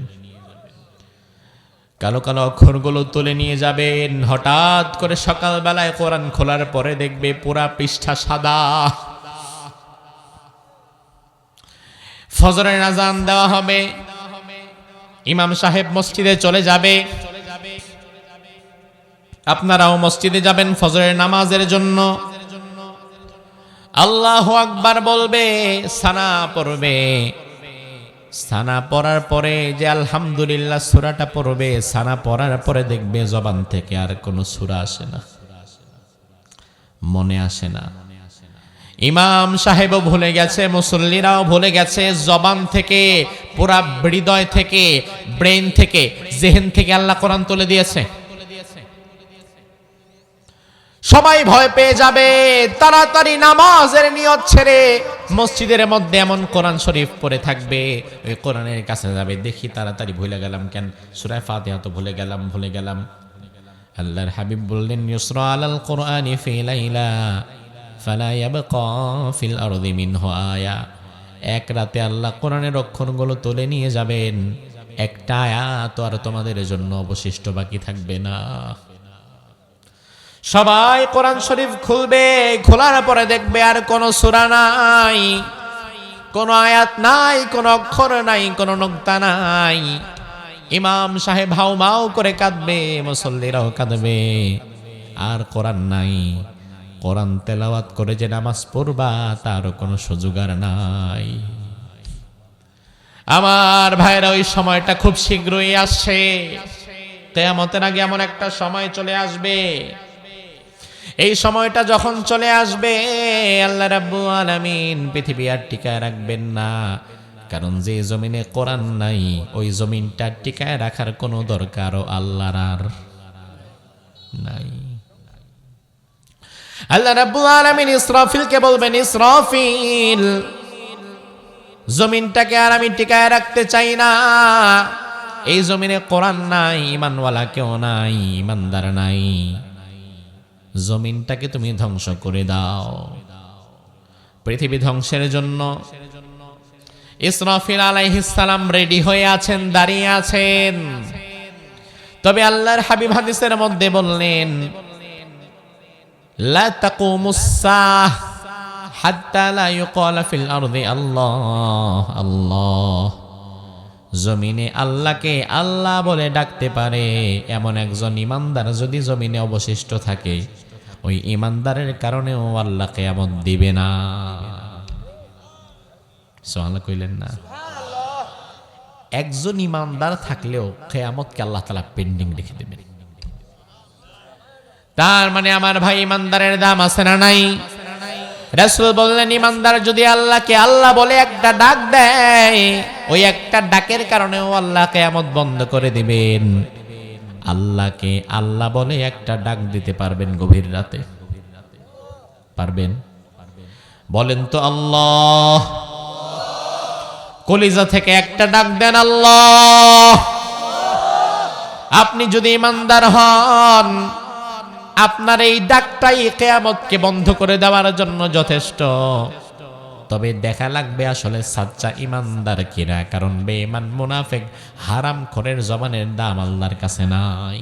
কালো কালো অক্ষরগুলো তুলে নিয়ে যাবেন। হঠাৎ করে সকালবেলায় কোরআন খোলার পরে দেখবে পুরা পৃষ্ঠা সাদা। ফজরের আযান দেওয়া হবে, ইমাম সাহেব মসজিদে চলে যাবে, আপনারাও মসজিদে যাবেন ফজরের নামাজের জন্য। আল্লাহু আকবার বলবে, সানা পড়বে, সানা পড়ার পরে যে আলহামদুলিল্লাহ সূরাটা পড়বে, সানা পড়ার পরে দেখবে জবান থেকে আর কোনো সূরা আসে না, মনে আসে না। ইমাম সাহেবও ভুলে গেছে, মুসল্লিরাও ভুলে গেছে, জবান থেকে, পুরা হৃদয় থেকে, ব্রেন থেকে, জেহেন থেকে আল্লাহ কোরআন তুলে দিয়েছে। সবাই ভয় পেয়ে যাবে, তাড়াতাড়ি নামাজের নিয়ত ছেড়ে মসজিদের মধ্যে এমন কোরআন শরীফ পড়ে থাকবে, ওই কোরআনের কাছে যাবে, দেখি তাড়াতাড়ি ভুলে গেলাম কেন, সূরা ফাতিহা তো ভুলে গেলাম। আল্লাহর হাবিব বললেন, ইউসরা আলাল কুরআনি ফি লাইলা ফালা ইয়াবকা ফিল আরদি মিনহু আয়া। এক রাতে আল্লাহ কোরআনের অক্ষরগুলো তুলে নিয়ে যাবেন, একটা আয়াত আর তোমাদের জন্য অবশিষ্ট বাকি থাকবে না। সবাই কোরআন শরীফ খুলবে, খোলার পরে দেখবে আর কোনো সূরা নাই, কোনো আয়াত নাই, কোনো অক্ষর নাই, কোনো নুকতা নাই। ইমাম সাহেব হাউমাউ করে কাঁদবে, মুসল্লিরাও কাঁদবে, আর কোরআন নাই। কোরআন তেলাওয়াত করে যে নামাজ পড়বা তারও কোনো সুযোগ আর নাই। আমার ভাইরা, ওই সময়টা খুব শীঘ্রই আসছে। কিয়ামতের আগে এমন একটা সময় চলে আসবে, এই সময়টা যখন চলে আসবে, আল্লাহ রাব্বুল আলামিন পৃথিবী আর টিকায় রাখবেন না। কারণ যে জমিনে কোরআন নাই, ওই জমিনটা টিকায় রাখার কোনো দরকারও আল্লাহর আর নাই। আল্লাহ রাব্বুল আলামিন ইসরাফিলকে বলবেন, ইসরাফিল, জমিনটাকে আর আমি টিকায় রাখতে চাই না। এই জমিনে কোরআন নাই, ঈমানওয়ালা কেউ নাই, ঈমানদার নাই, জমিনটাকে তুমি ধ্বংস করে দাও। পৃথিবী ধ্বংসের জন্য ইসরাফিল আলাইহিস সালাম রেডি হয়ে আছেন, দাঁড়িয়ে আছেন। তবে আল্লাহর হাবিব হাদিসের মধ্যে বললেন, লা তাকুমুস সাহ হাত্তা লা ইউকালা ফিল আরদি আল্লাহ আল্লাহ। জমিনে আল্লাহকে আল্লাহ বলে ডাকতে পারে এমন একজন ইমানদার যদি জমিনে অবশিষ্ট থাকে, ওই ইমানদারের কারণেও আল্লাহ কিয়ামত দিবে না। সুবহানাল্লাহ কইলেন না? একজন ইমানদার থাকলেও কিয়ামতকে আল্লাহ তাআলা পেন্ডিং রেখে দেবেন। তার মানে আমার ভাই, ইমানদারের দাম আছে না নাই? রাসূল বললেন, ইমানদার যদি আল্লাহকে আল্লাহ বলে একটা ডাক দেয়, ওই একটা ডাকের কারণেও আল্লাহ কিয়ামত বন্ধ করে দিবেন। আল্লাহকে আল্লাহ বলে একটা ডাক দিতে পারবেন গভীর রাতে? পারবেন? বলেন তো আল্লাহ। কলিজা থেকে একটা ডাক দেন, আল্লাহ। আপনি যদি ইমানদার হন, আপনার এই ডাকটাই কিয়ামতকে বন্ধ করে দেওয়ার জন্য যথেষ্ট। তবে দেখা লাগবে আসলে সাচ্চা ইমানদার কিনা, কারণ বেঈমান মুনাফিক হারামখোরের জবানের দাম আল্লাহর কাছে নাই।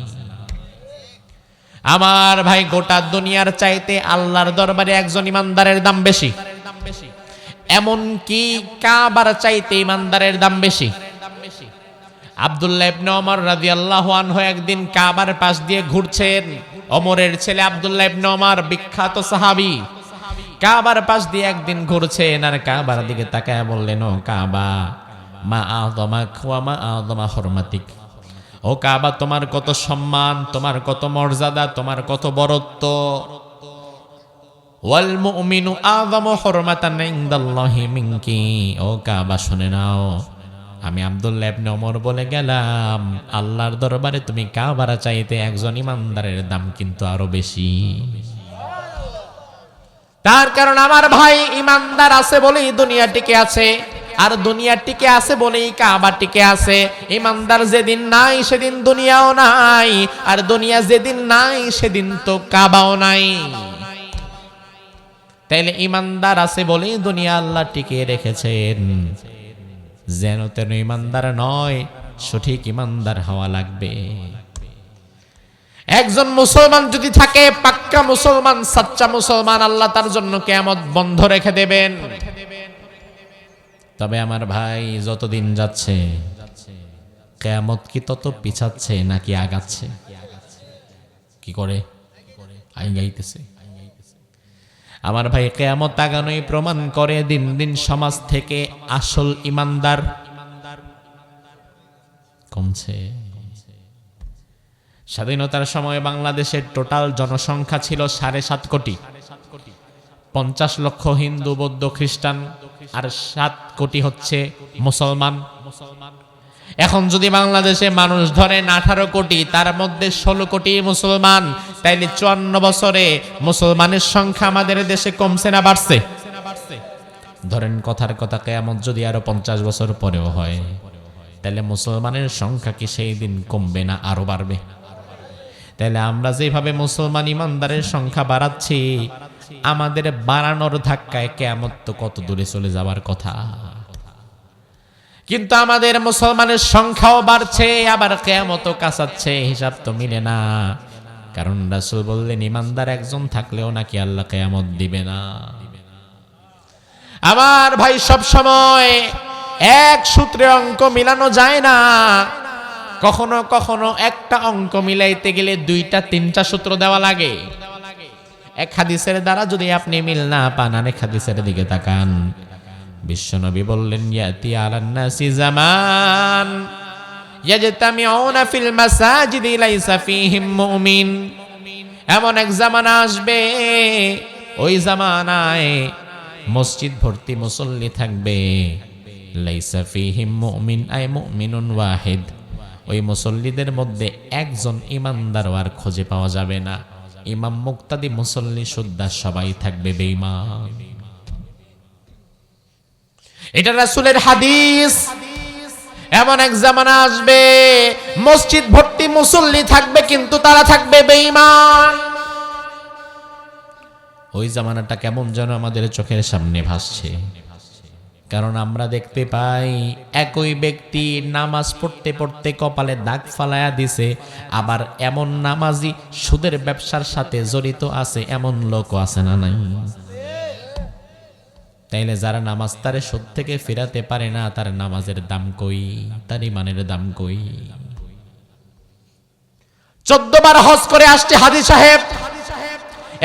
আমার ভাই, গোটা দুনিয়ার চাইতে আল্লাহর দরবারে একজন ইমানদারের দাম বেশি। এমন কি কাবার চাইতে ইমানদারের দাম বেশি। আব্দুল্লাহ ইবনে ওমর রাদিয়াল্লাহু আনহু একদিন কাবার পাশ দিয়ে ঘুরছেন। ওমরের ছেলে আব্দুল্লাহ ইবনে ওমর বিখ্যাত সাহাবী, কাবার পাশ দিয়ে একদিন ঘুরছেন আর কাবার দিকে তাকায় বললেন, ও কাবা, মা আযমাক ওয়া মা আযমা হুরমাতিক। ও কাবা, তোমার কত সম্মান, তোমার কত মর্যাদা, তোমার কত বরত্ব। ওয়াল মুমিনু আযমু হুরমাতান ইনদাল্লাহি মিনকি। ও কাবা, শুনে নাও, আমি আব্দুল্লাহ ইবনে ওমর বলে গেলাম, আল্লাহর দরবারে তুমি কাবার চাইতে একজন ইমানদারের দাম কিন্তু আরো বেশি। তার কারণ আমার ভাই, ইমানদার আছে বলেই দুনিয়া টিকে আছে, আর দুনিয়া টিকে আছে বলেই কাবা টিকে আছে। ইমানদার যেদিন নাই সেদিন দুনিয়াও নাই, আর দুনিয়া যেদিন নাই সেদিন তো কাবাও নাই। তাইলে ইমানদার আছে বলেই দুনিয়া আল্লাহ টিকে রেখেছেন। যেন তেন ইমানদার নয়, সঠিক ইমানদার হওয়া লাগবে। একজন মুসলমান যদি থাকে, পাক্কা মুসলমান, সাচ্চা মুসলমান, আল্লাহ তার জন্য কিয়ামত বন্ধ রেখে দেবেন। তবে আমার ভাই, যতদিন যাচ্ছে কিয়ামত কি তত পিছাচ্ছে নাকি আগাচ্ছে? কি করে আগাইতেছে? আমার ভাই, কিয়ামত আগানোই প্রমাণ করে দিন দিন সমাজ থেকে আসল ইমানদার কমছে। স্বাধীনতার সময় বাংলাদেশের টোটাল জনসংখ্যা ছিল 7.5 কোটি। 50 লক্ষ হিন্দু, বৌদ্ধ, খ্রিস্টান, আর 7 কোটি হচ্ছে মুসলমান। এখন যদি বাংলাদেশে মানুষ ধরেন 18 কোটি, তার মধ্যে 16 কোটি মুসলমান, তাইলে 54 বছরে মুসলমানের সংখ্যা আমাদের দেশে কমছে না বাড়ছে? ধরেন কথার কথা, কিয়ামত যদি আরো 50 বছর পরেও হয়, তাহলে মুসলমানের সংখ্যা কি সেই দিন কমবে না আরো বাড়বে? তাহলে আমরা যেভাবে মুসলমান ইমানদারের সংখ্যা বাড়াচ্ছি, আমাদের বাড়ানোর ধাক্কায় কিয়ামত তো কত দূরে চলে যাবার কথা। কিন্তু আমাদের মুসলমানের সংখ্যাও বাড়ছে, আবার কিয়ামতও কাছাচ্ছে, হিসাব তো মিলে না। কারণ রাসূল বললেন, ইমানদার একজন থাকলেও নাকি আল্লাহ কিয়ামত দিবে না। আমার ভাই, সব সময় এক সূত্রে অঙ্ক মিলানো যায় না। কখনো কখনো একটা অঙ্ক মিলাইতে গেলে 2টা 3টা সূত্র দেওয়া লাগে। এক হাদিসের দ্বারা যদি আপনি মিল না পান, আরেক হাদিসের দিকে তাকান। বিশ্বনবী বললেন, ইয়াতি আলান নাসি জামান ইয়াজতামিউনা ফিল মাসাজিদি লাইসা ফীহিম মুমিন। এমন এক জামানা আসবে, ওই জামানায় মসজিদ ভর্তি মুসল্লি থাকবে, লাইসা ফীহিম মুমিন আই মুমিনুন ওয়াহিদ। ওই মুসল্লিদের মধ্যে একজন ইমানদার আর খুঁজে পাওয়া যাবে না। ইমাম, মুক্তাদি, মুসল্লি সুদ্ধা সবাই থাকবে বেঈমান। এটা রাসূলের হাদিস। এমন এক জামানা আসবে, মসজিদ ভর্তি মুসল্লি থাকবে, কিন্তু তারা থাকবে বেঈমান। ওই জামানাটা কেমন যেন আমাদের চোখের সামনে ভাসছে। কারণ আমরা দেখতে পাই, একই ব্যক্তি নামাজ পড়তে পড়তে কপালে দাগ ফালায়া দিছে, আবার এমন নামাজি সুদের ব্যবসার সাথে জড়িত আছে, এমন লোকও আছে না নাই? তাইলে যারা নামাজ তারে সুদ থেকে ফেরাতে পারে না, তার নামাজের দাম কই? তার ইমানের দাম কই? 14 বার হজ করে আসছে হাজী সাহেব,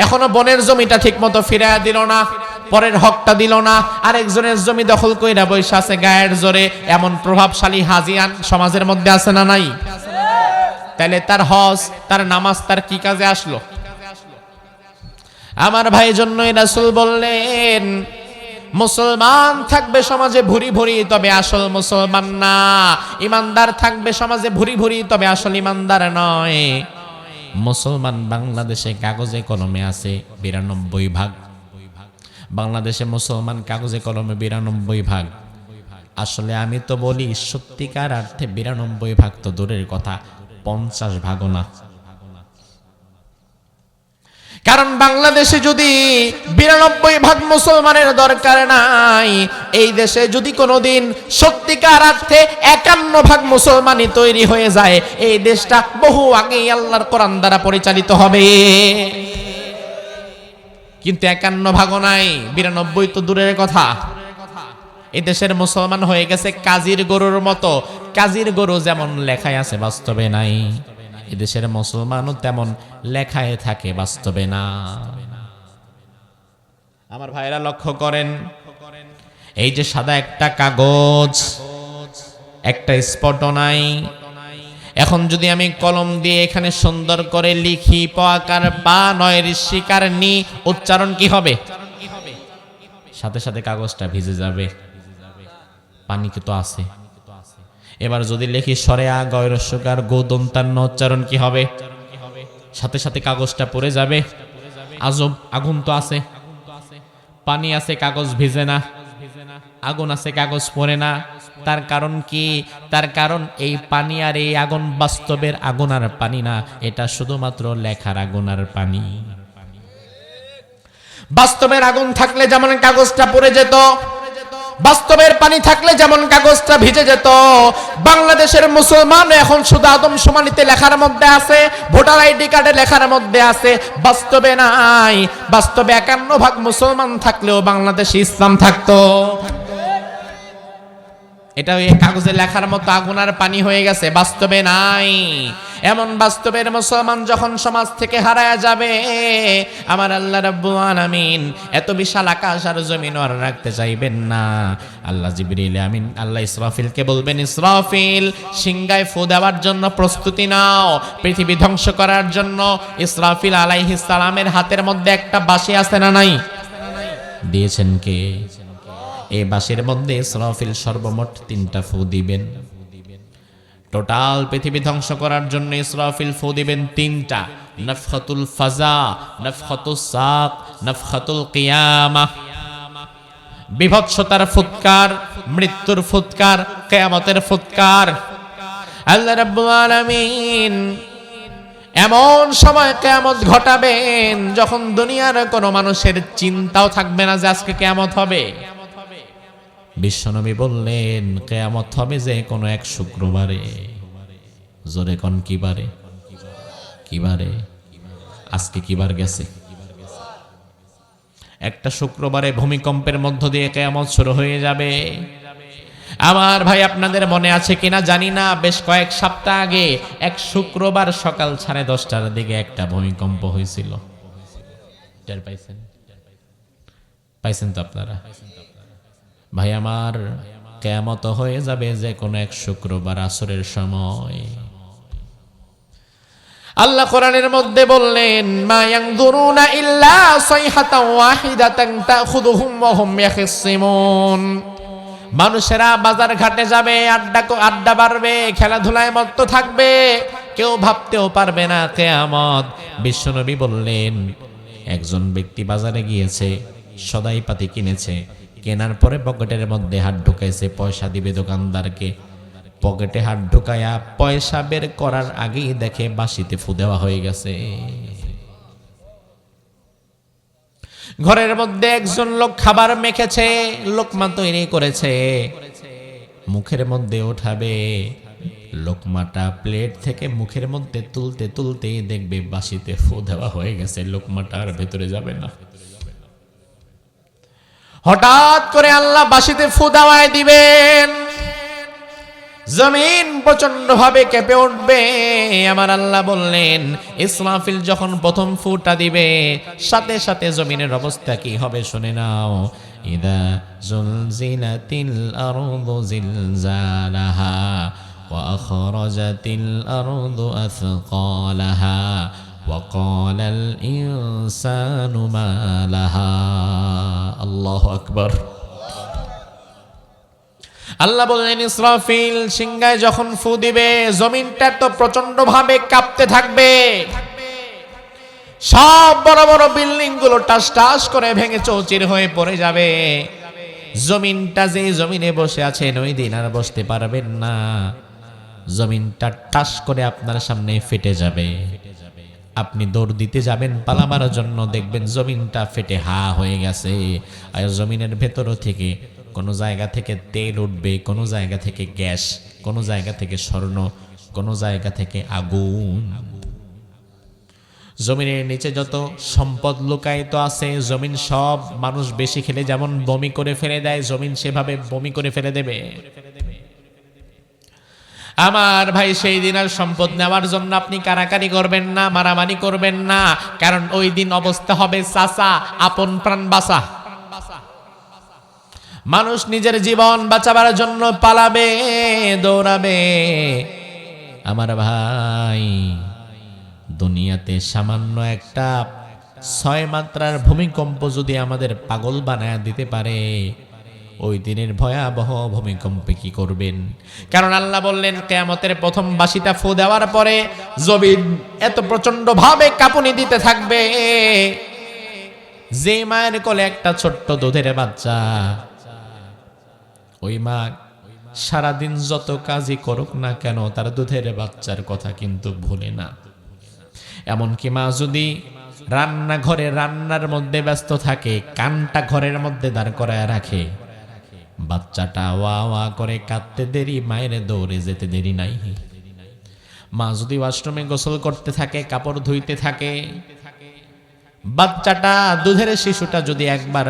এখনো বনের জমিটা ঠিক মতো ফিরাইয়া দিল না, পরের হকটা দিল না, আরেকজনের জমি দখল কইরা বইসা আছে গায়ের জোরে। এমন প্রভাবশালী হাজিয়ান সমাজের মধ্যে আছে না নাই? তাইলে তার হজ, তার নামাজ, তার কি কাজে আসলো? আমার ভাই, জন্যই রাসূল বললেন, মুসলমান থাকবে সমাজে ভুরি ভুরি, তবে আসল মুসলমান না। ইমানদার থাকবে সমাজে ভুরি ভুরি, তবে আসল ইমানদার নয়। মুসলমান বাংলাদেশে কাগজে কলমে আছে 92 ভাগ। বাংলাদেশে মুসলমান কাগজে কলমে 92 ভাগ। আসলে আমি তো বলি, সত্যিকার অর্থে 92 ভাগ তো দূরের কথা, 50 ভাগও না। কারণ বাংলাদেশে যদি 92% মুসলমানের দরকার নাই, এই দেশে যদি কোনোদিন সত্যিকার অর্থে 51% মুসলমানই তৈরি হয়ে যায়, এই দেশটা বহু আগেই আল্লাহর কোরআন দ্বারা পরিচালিত হবে। কিন্তু 51% নাই, 92 তো দূরের কথা। এই দেশের মুসলমান হয়ে গেছে কাজীর গরুর মতো। কাজীর গরু যেমন লেখায় আছে বাস্তবে নাই, এদেশের মুসলমানও তেমন লেখায় থাকে বাস্তবে না। আমার ভাইরা লক্ষ্য করেন, এই যে সাদা একটা কাগজ, একটা স্পটও নাই। এখন যদি আমি কলম দিয়ে এখানে সুন্দর করে লিখি পআকার বা নয় ঋষিকার নি, উচ্চারণ কি হবে? সাথে সাথে কাগজটা ভিজে যাবে, পানি কি তো আছে। এবার যদি লিখি সরে আ গয় রস্যকার গো দন্তান্ন, উচ্চারণ কি হবে? সাথে সাথে কাগজটা পড়ে যাবে। আজব, আগুন তো আছে, পানি আছে, কাগজ ভিজে না। আগুন আছে, কাগজ পড়ে না। তার কারণ কি? তার কারণ এই পানি আর এই আগুন বাস্তবের আগুন আর পানি না, এটা শুধুমাত্র লেখার আগুন আর পানি। বাস্তবের আগুন থাকলে যেমন কাগজটা পড়ে যেত, বাস্তবের পানি থাকলে যেমন কাগজটা ভিজে যেত। বাংলাদেশের মুসলমান এখন শুধু আদমশুমারিতে লেখার মধ্যে আছে, ভোটার আইডি কার্ডে লেখার মধ্যে আছে, বাস্তবে নাই। বাস্তবে 51% মুসলমান থাকলেও বাংলাদেশে ইসলাম থাকতো। এটা ওই কাগজে লেখার মতো আগুন আর পানি হয়ে গেছে, বাস্তবে নাই। এমন বাস্তবের মুসলমান যখন সমাজ থেকে হারায়া যাবে, আমার আল্লাহ রাব্বুল আলামিন এত বিশাল আকাশ আর জমিন আর রাখতে চাইবেন না। আল্লাহ জিবরিল আমিন আল্লাহ ইসরাফিলকে বলবেন, ইসরাফিল সিংহায় ফু দেওয়ার জন্য প্রস্তুতি নাও, পৃথিবী ধ্বংস করার জন্য। ইসরাফিল আলাইহিস সালামের হাতের মধ্যে একটা বাঁশি আছে না নাই? দিয়েছেন কে? এই বাঁশির মধ্যে ইসরাফিল সর্বমোট 3টা ফু দিবেন। টোটাল পৃথিবী ধ্বংস করার জন্য ইসরাফিল ফু দিবেন 3টা। নাফখাতুল ফাজা, নাফখাতুস সাক, নাফখাতুল কিয়ামাহ। বিভৎসতার ফুৎকার, মৃত্যুর ফুৎকার, কিয়ামতের ফুৎকার। আল্লাহ রাব্বুল আলামিন এমন সময় কিয়ামত ঘটাবেন যখন দুনিয়ার কোনো মানুষের চিন্তাও থাকবে না যে আজকে কিয়ামত হবে। বিশ্বনবী বললেন কিয়ামত হবে যে কোনো এক শুক্রবারে। জোরে কোন কি বারে? কি বারে? আজকে কি বার গেছে? একটা শুক্রবারে ভূমিকম্পের মধ্য দিয়ে কিয়ামত শুরু হয়ে যাবে। আমার ভাই, আপনাদের মনে আছে কিনা জানি না, বেশ কয়েক সপ্তাহ আগে এক শুক্রবার সকাল 10:30টার দিকে একটা ভূমিকম্প হয়েছিল। টের পাইছেন? পাইছেন তো আপনারা? ভাই আমার, কিয়ামত হয়ে যাবে যে কোনো এক শুক্রবার আসরের সময়। আল্লাহ কোরআনের মধ্যে বললেন, মা ইয়ানজুরুনা ইল্লা সাইহাতান ওয়াহিদাতান তাখুযুহুম ওয়া হুম ইয়াখিসিমুন। মানুষেরা বাজার ঘাটে যাবে, আড্ডা বাড়বে, খেলাধুলায় মত্ত থাকবে, কেউ ভাবতেও পারবে না কিয়ামত। বিশ্বনবী বললেন, একজন ব্যক্তি বাজারে গিয়েছে, সদাই পাতি কিনেছে, কেনার পরে পকেটের মধ্যে হাত ঢুকাইছে, পয়সা দিবে দোকানদারকে। পকেটে হাত ঢুকায়া পয়সা বের করার আগেই দেখে বাঁশিতে ফু দেওয়া হয়ে গেছে। ঘরের মধ্যে একজন লোক খাবার মেখেছে, লোকমা তৈরি করেছে, মুখের মধ্যে ওঠাবে, লোকমাটা প্লেট থেকে মুখের মধ্যে তুলতে তুলতেই দেখবে বাঁশিতে ফু দেওয়া হয়ে গেছে, লোকমাটা আর ভেতরে যাবে না। হঠাৎ করে আল্লাহ বাঁশিতে ফু দেওয়ায় দিবেন, জমিন প্রচন্ড ভাবে কেঁপে উঠবে। আমার আল্লাহ বললেন, ইসরাফিল যখন প্রথম ফুটা দিবে, সাথে সাথে জমিনের অবস্থা কি হবে শুনে নাও। ইদা জুলজিলাতিল আরদু জিলজালাহা ওয়া আখরাজাতিল আরদু আথকালাহা ওয়া ক্বালাল ইনসানু মা লাহা। আল্লাহু আকবার। আল্লাহ বললেন, ইসরাফিল সিংহায় যখন ফু দিবে, জমিনটা তো প্রচন্ড ভাবে কাঁপতে থাকবে, সব বড় বড় বিল্ডিং গুলো টাস টাস করে ভেঙে চৌচির হয়ে পড়ে যাবে। জমিনটা যে জমিনে বসে আছেন ওই দিন আর বসতে পারবেন না, জমিনটা টাস করে আপনার সামনে ফেটে যাবে। আপনি দৌড় দিতে যাবেন পালাবার জন্য, দেখবেন জমিনটা ফেটে হা হয়ে গেছে, আর জমিনের ভেতরও থেকে কোনো জায়গা থেকে তেল উঠবে, কোনো জায়গা থেকে গ্যাস, কোনো জায়গা থেকে স্বর্ণ, কোনো জায়গা থেকে আগুন। জমিনের নিচে যত সম্পদ লুকায়িত আছে, জমিন সব মানুষ বেশি খেলে যেমন বমি করে ফেলে দেয়, জমিন সেভাবে বমি করে ফেলে দেবে। আমার ভাই, সেই দিন আর সম্পদ নেওয়ার জন্য আপনি কারাকারি করবেন না, মারামারি করবেন না, কারণ ওই দিন অবস্থা হবে চাচা আপন প্রাণ বাঁচা। মানুষ নিজের জীবন বাঁচাবার জন্য পালাবে, দৌড়াবে। আমার ভাই, দুনিয়াতে সামান্য একটা 6 মাত্রার ভূমিকম্প যদি আমাদের পাগল বানায় দিতে পারে, ওই দিনের ভয়াবহ ভূমিকম্পে কি করবেন? কারণ আল্লাহ বললেন, কিয়ামতের প্রথম বাঁশিটা ফু দেওয়ার পরে জমিন এত প্রচন্ড ভাবে কাঁপুনি দিতে থাকবে, যে মায়ের কোলে একটা ছোট্ট দুধের বাচ্চা, ওই মা সারাদিন যত কাজই করুক না কেন তার দুধের বাচ্চার কথা কিন্তু ভুলে না। এমনকি মা যদি রান্নাঘরে রান্নার মধ্যে ব্যস্ত থাকে, কানটা ঘরের মধ্যে দাঁড় করায় রাখে, বাচ্চাটা ওয়া ওয়া করে কাঁদতে দেরি, মায়ের দৌড়ে যেতে দেরি নাই। মা যদি ওয়াশরুমে গোসল করতে থাকে, কাপড় ধুইতে থাকে, বাচ্চাটা দুধের শিশুটা যদি একবার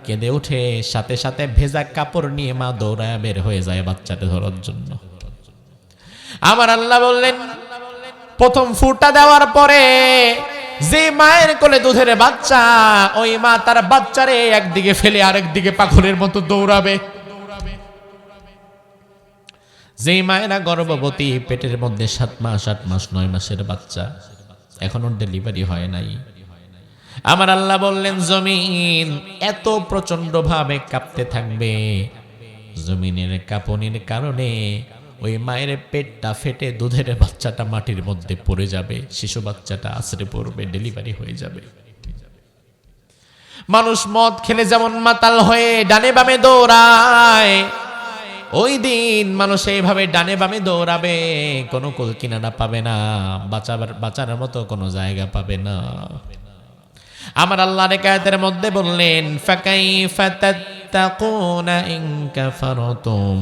কেঁদে উঠে, সাথে সাথে ভেজা কাপড় নিয়ে মা দৌড়ায় বের হয়ে যায় বাচ্চাটা ধরার জন্য। আমার আল্লাহ বললেন, প্রথম ফুটা দেওয়ার পরে যে মায়ের কোলে দুধের বাচ্চা, ওই মা তার বাচ্চারে একদিকে ফেলে আরেকদিকে পাগলের মতো দৌড়াবে। যে মায়েরা গর্ভবতী, পেটের মধ্যে 7 মাস 8 মাস 9 মাসের বাচ্চা, এখনো ডেলিভারি হয় নাই, আমার আল্লাহ বললেন জমিন এত প্রচন্ড ভাবে কাঁপতে থাকবে, জমিনের কাঁপুনির কারণে ওই মায়ের পেটটা ফেটে দুধের বাচ্চাটা মাটির মধ্যে পড়ে যাবে, শিশু বাচ্চাটা আছড়ে পড়বে, ডেলিভারি হয়ে যাবে। মানুষ মদ খেলে যেমন মাতাল হয়ে ডানে বামে দৌড়ায়, ওই দিন মানুষ এইভাবে ডানে বামে দৌড়াবে, কোনো কুল কিনারা পাবে না, বাঁচার মতো কোনো জায়গা পাবে না। আমার আল্লাহর আয়াতের মধ্যে বললেন, ফাকাইফা তাত্তাকুনা ইন কাফারতুম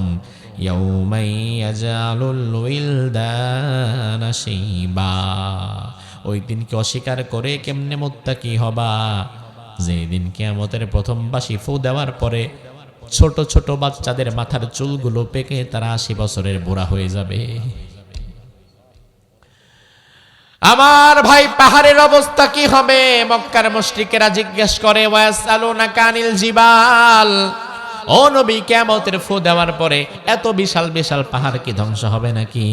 ইয়াউমান ইয়াজালুল উইলদানা শাইবা। ওই দিনকে অস্বীকার করে কেমনে মুত্তাকি হবা, যেদিন কিয়ামতের প্রথম বাঁশি ফু দেওয়ার পরে ছোট ছোট বাচ্চাদের মাথার চুলগুলো পেকে তারা 80 বছরের বুড়া হয়ে যাবে। আমার ভাই, পাহাড়ের অবস্থা কি হবে? মক্কার মুশরিকেরা জিজ্ঞেস করে, ওয়াসালুনাকা আনিল জিবাল, ও নবী, কিয়ামতের ফু দেওয়ার পরে এত বিশাল বিশাল পাহাড় কি ধ্বংস হবে নাকি?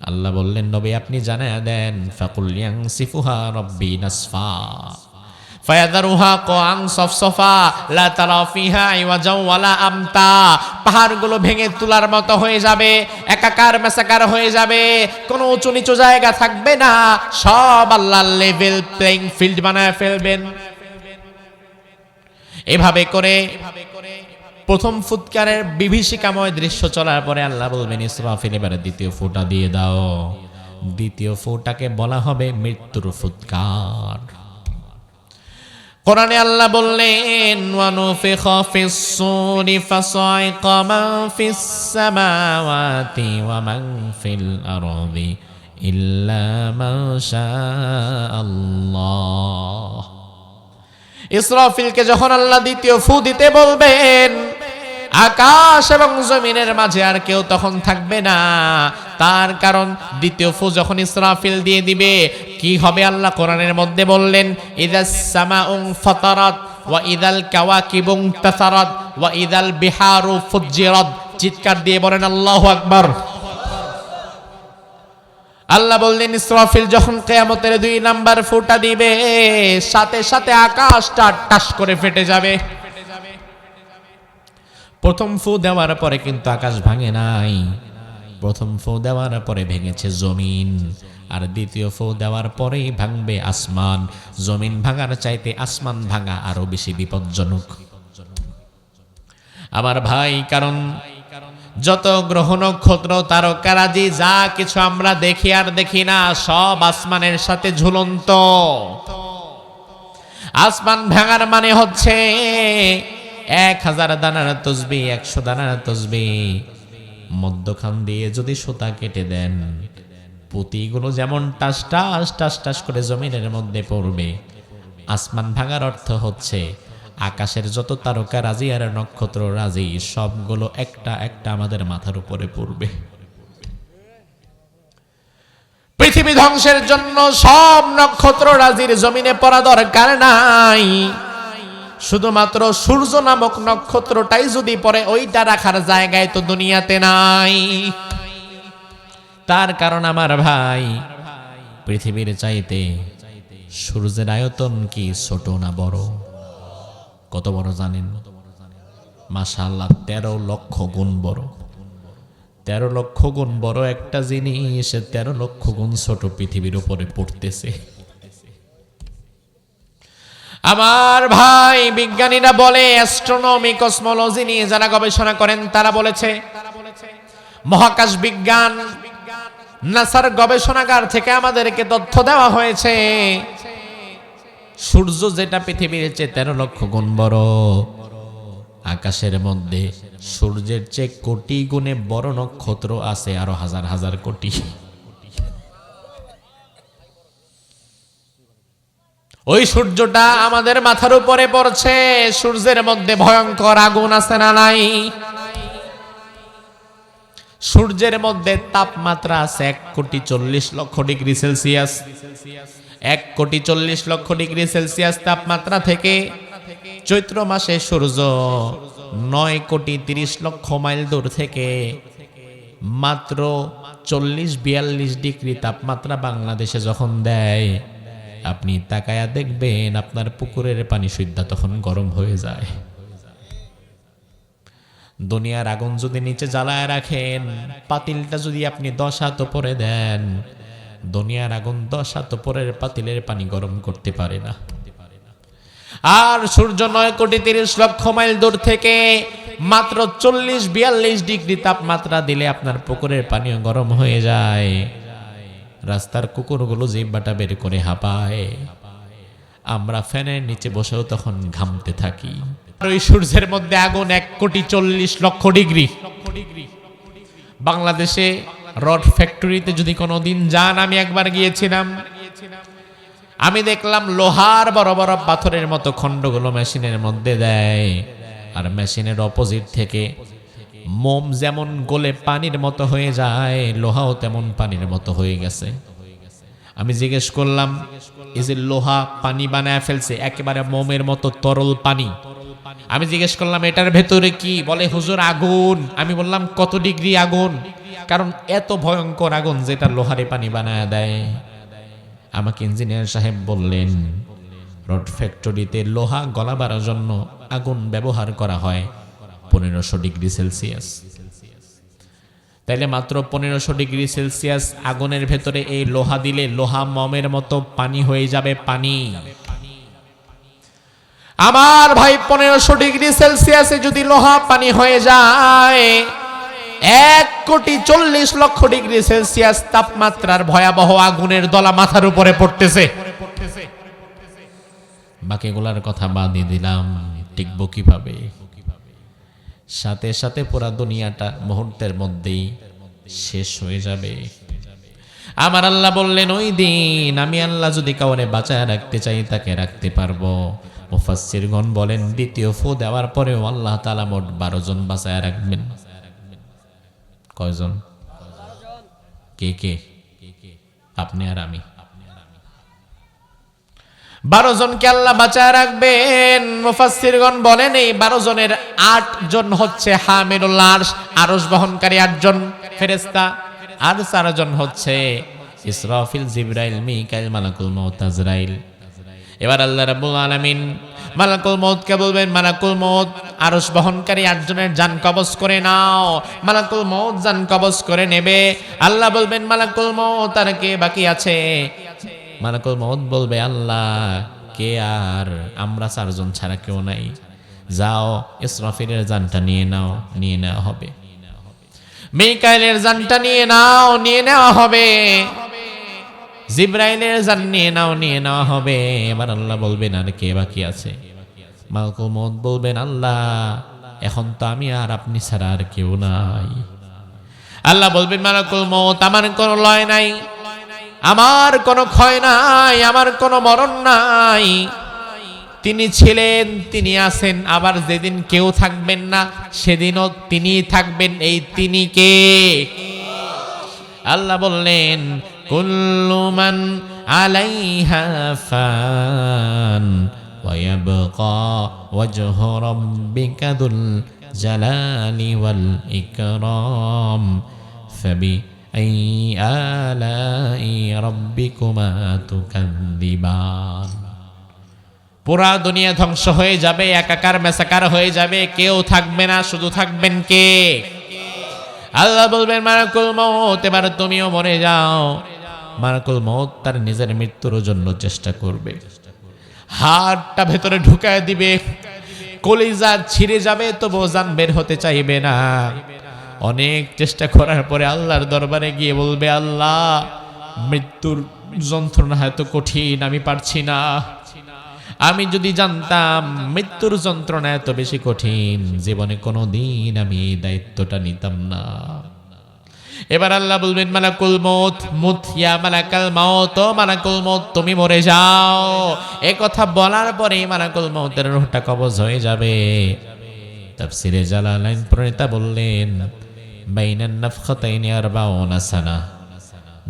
আল্লাহ বললেন, নবী আপনি জানায়া দেন, ফাকুল ইয়ানসিফুহা রাব্বি নাসফা ফায়াযারুহা কাআন সফসফা লা তারা ফিহা আইওয়াজা ওয়ালা আমতা। পাহাড়গুলো ভেঙে তুলার মতো হয়ে যাবে, একাকার মেসাকার হয়ে যাবে, কোনো উঁচু নিচু জায়গা থাকবে না, সব আল্লাহ লেভেল প্লেইং ফিল্ড বানায় ফেলবেন। এভাবে করে প্রথম ফুৎকারের বিভীষিকাময় দৃশ্য চলার পরে আল্লাহ বলবেন, ইসরাফিল এবারে দ্বিতীয় ফুটা দিয়ে দাও। দ্বিতীয় ফুটাকে বলা হবে মৃত্যুর ফুৎকার। কোরআনে আল্লাহ বললেন, ওয়ানুফিখা ফিস সূরি ফাসাইকা মান ফিস সামাওয়াতি ওয়া মান ফিল আরদি ইল্লা মা শাআল্লাহ। ইসরাফিলকে যখন আল্লাহ দ্বিতীয় ফু দিতে বলবেন, আকাশ এবং জমিনের মাঝে আর কেউ তখন থাকবে না। তার কারণ দ্বিতীয় ফু যখন ইসরাফিল দিয়ে দিবে, কি হবে আল্লাহ কোরআনের মধ্যে বললেন, ইযাস সামাউ ফাতারাত ওয়া ইযাল কাওয়াকিবু ইনতাসারাত ওয়া ইযাল বিহারু ফুজ্জিরাত। চিৎকার দিয়ে বলেন আল্লাহু আকবার। আল্লাহ বললেন, ইসরাফিল যখন কিয়ামতের 2 নাম্বার ফুটা দিবে, সাথে সাথে আকাশটা টাস করে ফেটে যাবে। প্রথম ফু দেওয়ার পরে কিন্তু আকাশ ভাঙে নাই, প্রথম ফু দেওয়ার পরে ভেঙেছে জমিন, আর দ্বিতীয় ফু দেওয়ার পরেই ভাঙবে আসমান। জমিন ভাঙার চাইতে আসমান ভাঙা আরো বেশি বিপজ্জনক আমার ভাই। কারণ যত গ্রহ নক্ষত্র তারকারাজি যা কিছু আমরা দেখি আর দেখি না সব আসমানের সাথে ঝুলন্ত। আসমান ভাঙার মানে হচ্ছে 1000 দানার তসবিহ, 100 দানার তসবিহ মধ্যখান দিয়ে যদি সুতা কেটে দেন, পুঁতিগুলো যেমন টাস টাস টাস টাস করে জমিনের মধ্যে পড়বে। আসমান ভাঙার অর্থ হচ্ছে আকাশের যত তারকা রাজি আর নক্ষত্র রাজি সবগুলো একটা একটা আমাদের মাথার উপরে পড়বে। পৃথিবী ধ্বংসের জন্য সব নক্ষত্র রাজির জমিনে পড়া দরকার নাই, শুধুমাত্র সূর্য নামক নক্ষত্রটাই যদি পড়ে ওইটা রাখার জায়গায় তো দুনিয়াতে নাই। তার কারণ আমার ভাই, পৃথিবীর চাইতে সূর্যের আয়তন কি ছোট না বড়? কত বড় জানেন? মাশাআল্লাহ 13 লক্ষ গুণ বড়। 13 লক্ষ গুণ বড় একটা জিনিস 13 লক্ষ গুণ ছোট পৃথিবীর উপরে পড়তেছে। আমার ভাই, বিজ্ঞানীরা বলে, অ্যাস্ট্রোনমি কসমোলজি নিয়ে যারা গবেষণা করেন তারা বলেছে, মহাকাশ বিজ্ঞান নাসার গবেষণাগার থেকে আমাদেরকে তথ্য দেওয়া হয়েছে, সূর্য যেটা পৃথিবীর চেয়ে 13 লক্ষ গুণ বড়, আকাশের মধ্যে সূর্যের চেয়ে কোটি গুণে বড় নক্ষত্র আছে আরো হাজার হাজার কোটি। ওই সূর্যটা আমাদের মাথার উপরে পড়ছে, সূর্যের মধ্যে ভয়ঙ্কর আগুন আছে না নাই? সূর্যের মধ্যে তাপমাত্রা আছে 1,40,00,000 ডিগ্রি সেলসিয়াস। 1,40,00,000 সেলসিয়াস তাপমাত্রা থেকে চৈত্র মাসে সূর্য 9,30,00,000 মাইল দূর থেকে মাত্র 40-42 ডিগ্রি তাপমাত্রা বাংলাদেশে যখন দেয়, আপনি তাকায়া দেখবেন আপনার পুকুরের পানি শুদ্ধা তখন গরম হয়ে যায়। দুনিয়ার আগুন যদি নিচে জ্বালায় রাখেন, পাতিলটা যদি আপনি 10 হাত উপরে দেন, দুনিয়ার আগুন 10 হাত উপরের পাতিলের পানি গরম করতে পারে না। আর সূর্য 9,30,00,000 মাইল দূর থেকে মাত্র 40-42 ডিগ্রি তাপমাত্রা দিলে আপনার পুকুরের পানিও গরম হয়ে যায়। রাস্তার কুকুরগুলো জিহ্বাটা বের করে হাঁপায়, আমরা ফ্যানের নিচে বসেও তখন ঘামতে থাকি। ওই সূর্যের মধ্যে আগুন 1,40,00,000 ডিগ্রি। বাংলাদেশে রড ফ্যাক্টরিতে যদি কোনোদিন যান, আমি একবার গিয়েছিলাম, আমি দেখলাম লোহার বড় বড় পাথরের মতো খণ্ডগুলো মেশিনের মধ্যে দেয়, আর মেশিনের অপোজিট থেকে মোম যেমন গলে পানির মতো হয়ে যায়, লোহাও তেমন পানির মতো হয়ে গেছে। আমি জিজ্ঞেস করলাম, এই যে লোহা পানি বানায় ফেলছে একেবারে মোমের মতো তরল পানি, আমি জিজ্ঞেস করলাম এটার ভেতরে কি? বলে হুজুর আগুন। আমি বললাম কত ডিগ্রি আগুন? কারণ এত ভয়ঙ্কর আগুন যেটা লোহারে পানি বানায় দেয়। আমাকে ইঞ্জিনিয়ার সাহেব বললেন, রড ফ্যাক্টরিতে লোহা গলাবার জন্য আগুন ব্যবহার করা হয় 1500 ডিগ্রি সেলসিয়াস। তাইলে মাত্র 1500 ডিগ্রি সেলসিয়াস আগুনের ভেতরে এই লোহা দিলে লোহা মোমের মতো পানি হয়ে যাবে পানি। আমার ভাই, 1500 ডিগ্রি সেলসিয়াসে যদি লোহা পানি হয়ে যায়, 1,40,00,000 ডিগ্রি সেলসিয়াস তাপমাত্রার ভয়াবহ আগুনের দলা মাথার উপরে পড়তেছে। বাকিগুলার কথা বাদই দিলাম, টিকবো কিভাবে? সাথে সাথে পুরা দুনিয়াটা মুহূর্তের মধ্যেই শেষ হয়ে যাবে। আমার আল্লাহ বললেন, ওই দিন আমি আল্লাহ যদি কাউরে বাঁচায় রাখতে চাই তাকে রাখতে পারবো। মুফাসসিরগণ বলেন, দ্বিতীয় ফু দেওয়ার পরেও আল্লাহ তাআলা মোট 12 জন বাঁচায় রাখবেন। কয়জন? কে কে? আপনি আর আমি। 12 জনকে আল্লাহ বাঁচায় রাখবেন। মুফাসসিরগণ বলেন, এই 12 জনের 8 জন হচ্ছে হামিলুল আরশ, আরশ বহনকারী 8 জন ফেরেশতা, আর 4 জন হচ্ছে ইসরাফিল, জিবরাইল, মিকাইল, মালাকুল মউত, আজরাইল। এবার আল্লাহ রাব্বুল আলামিন মালাকুল মউতকে বলবেন, মালাকুল মউত আরশ বহনকারী 8 জনের জান কবজ করে নাও। মালাকুল মউত জান কবজ করে নেবে। আল্লাহ বলবেন, মালাকুল মউত আর কে বাকি আছে? মালাকুল মউত বলবে, আল্লাহ কে আর? আমরা 4 জন ছাড়া কেউ নাই। যাও ইসরাফিলের জানটা নিয়ে নাও। নিয়ে নেওয়া হবে। মিকাইলের জানটা নিয়ে নাও, নিয়ে নেওয়া হবে। জিব্রাইলের জান নিয়ে নাও, নিয়ে নেওয়া হবে। এবার আল্লাহ বলবেন আর কে বাকি আছে? মালাকুল মউত বলবেন আল্লাহ এখন তো আমি আর আপনি ছাড়া আর কেউ নাই। আল্লাহ বলবেন মালাকুল মউত আমার কোনো লয় নাই, আমার কোনো ক্ষয় নাই, আমার কোনো মরণ নাই। তিনি ছিলেন, তিনি আছেন, আবার যেদিন কেউ থাকবেন না সেদিনও তিনি থাকবেন। এই তিনি কে? আল্লাহ বললেন কুল্লু মান আলাইহা ফান ওয়া ইয়াবকা ওয়াজহু রাব্বিকা যুল জালালি ওয়াল ইকরাম ফাবি আই আলাই রাব্বিকুমা তুকাযযিবান। পুরা দুনিয়া ধ্বংস হয়ে যাবে, একাকার মেসাকার হয়ে যাবে, কেউ থাকবে না, শুধু থাকবেন কে? আল্লাহ বলবেন মালাকুল মউত এবার তুমিও মরে যাও। মালাকুল মউত তার নিজের মৃত্যুর জন্য চেষ্টা করবে, হাতটা ভেতরে ঢুকায় দিবে, কলিজা ছিঁড়ে যাবে, তবু জান বের হতে চাইবে না। অনেক চেষ্টা করার পরে আল্লাহর দরবারে গিয়ে বলবে আল্লাহ মৃত্যুর যন্ত্রণা এত কঠিন, আমি পারছি না। আমি যদি জানতাম মৃত্যুর যন্ত্রণা এত বেশি কঠিন, জীবনে কোনোদিন আমি এই দায়িত্বটা নিতাম না। এবার আল্লাহ বলবেন মালাকুল মউত মুত ইয়া মালাকাল মাউত, ও মালাকুল মউত তুমি মরে যাও। এই কথা বলার পরে মালাকুল মউতের রূহটা কবজ হয়ে যাবে। তাফসিরে জালালাইন প্রণেতা বললেন বাইনান নাফখাতাইনি 40 সানা,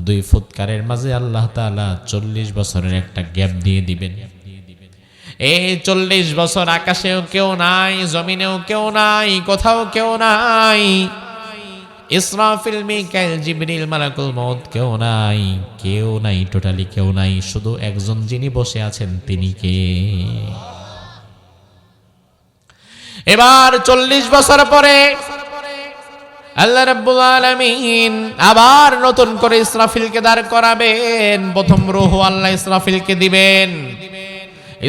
2 ফুৎকারের মাঝে আল্লাহ তাআলা 40 বছরের একটা গ্যাপ দিয়ে দিবেন। এই 40 বছর আকাশেও কেউ নাই, জমিনেও কেউ নাই, কোথাও কেউ নাই। ইসরাফিল, মিকাইল, জিবরিল, মালাকুল মউত কেউ নাই, কেউ নাই, টোটালি কেউ নাই। শুধু একজন যিনি বসে আছেন তিনি কে? এবার 40 বছর পরে আল্লাহ রাব্বুল আলামিন আবার নতুন করে ইসরাফিলকে দাঁড় করাবেন। প্রথম রূহ আল্লাহ ইসরাফিলকে দিবেন।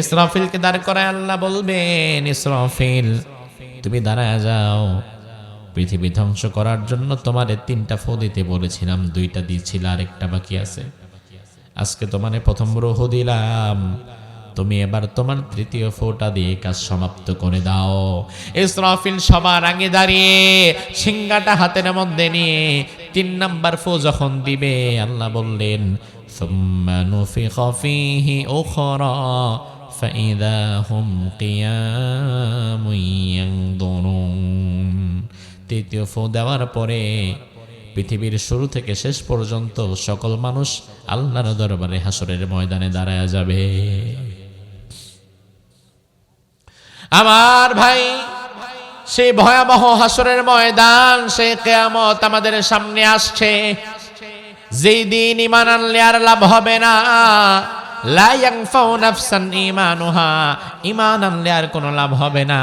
ইসরাফিলকে দাঁড় করায় আল্লাহ বলবেন ইসরাফিল তুমি দাঁড়ায় যাও, পৃথিবী ধ্বংস করার জন্য তোমারে 3টা ফু দিতে বলেছিলাম, 2টা দিয়েছিল, আরেকটা বাকি আছে। আজকে তোমারে প্রথম রূহ দিলাম, তুমি এবার তোমার 3য় ফুটা দিয়ে কাজ সমাপ্ত করে দাও। ইসরাফিল সবার আগে দাঁড়িয়ে সিংহাটা হাতের মধ্যে নিয়ে 3 নাম্বার ফু যখন দিবে আল্লাহ বললেন সুম্মা নুফিখা ফীহি উখরা ফাইযা হুম কিয়ামুন ইয়ানদুরুন। 3য় ফু দেওয়ার পরে পৃথিবীর শুরু থেকে শেষ পর্যন্ত সকল মানুষ আল্লাহর দরবারে হাসরের ময়দানে দাঁড়ায় যাবে। আমার ভাই, সেই ভয়াবহ হাসরের ময়দান, সেই কিয়ামত আমাদের সামনে আসছে। যেই দিন ঈমান আনলে আর লাভ হবে না, লা ইয়ানফাউ নাফসান ঈমানুহা, ঈমান আনলে আর কোনো লাভ হবে না।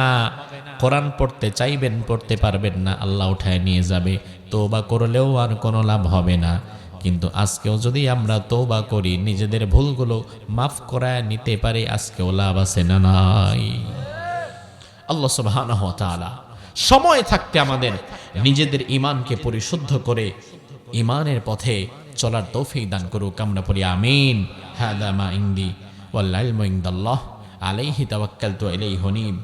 কোরআন পড়তে চাইবেন, পড়তে পারবেন না, আল্লাহ উঠায় নিয়ে যাবে। তওবা করলেও আর কোনো লাভ হবে না। কিন্তু আজকেও যদি আমরা তওবা করি, নিজেদের ভুলগুলো মাফ করায় নিতে পারি, আজকেও লাভ আছে না নাই? আল্লাহ সুবহানাহু ওয়া তাআলা সময় থাকতে আমাদের নিজেদের ঈমানকে পরিশুদ্ধ করে ঈমানের পথে চলার তৌফিক দান করুক। আমরা পড়ি আমিন। হাদা মা ইনদি ওয়াল ইলমু ইনদাল্লাহ আলাইহি তাওয়াক্কালতু ইলাইহি হুনীব।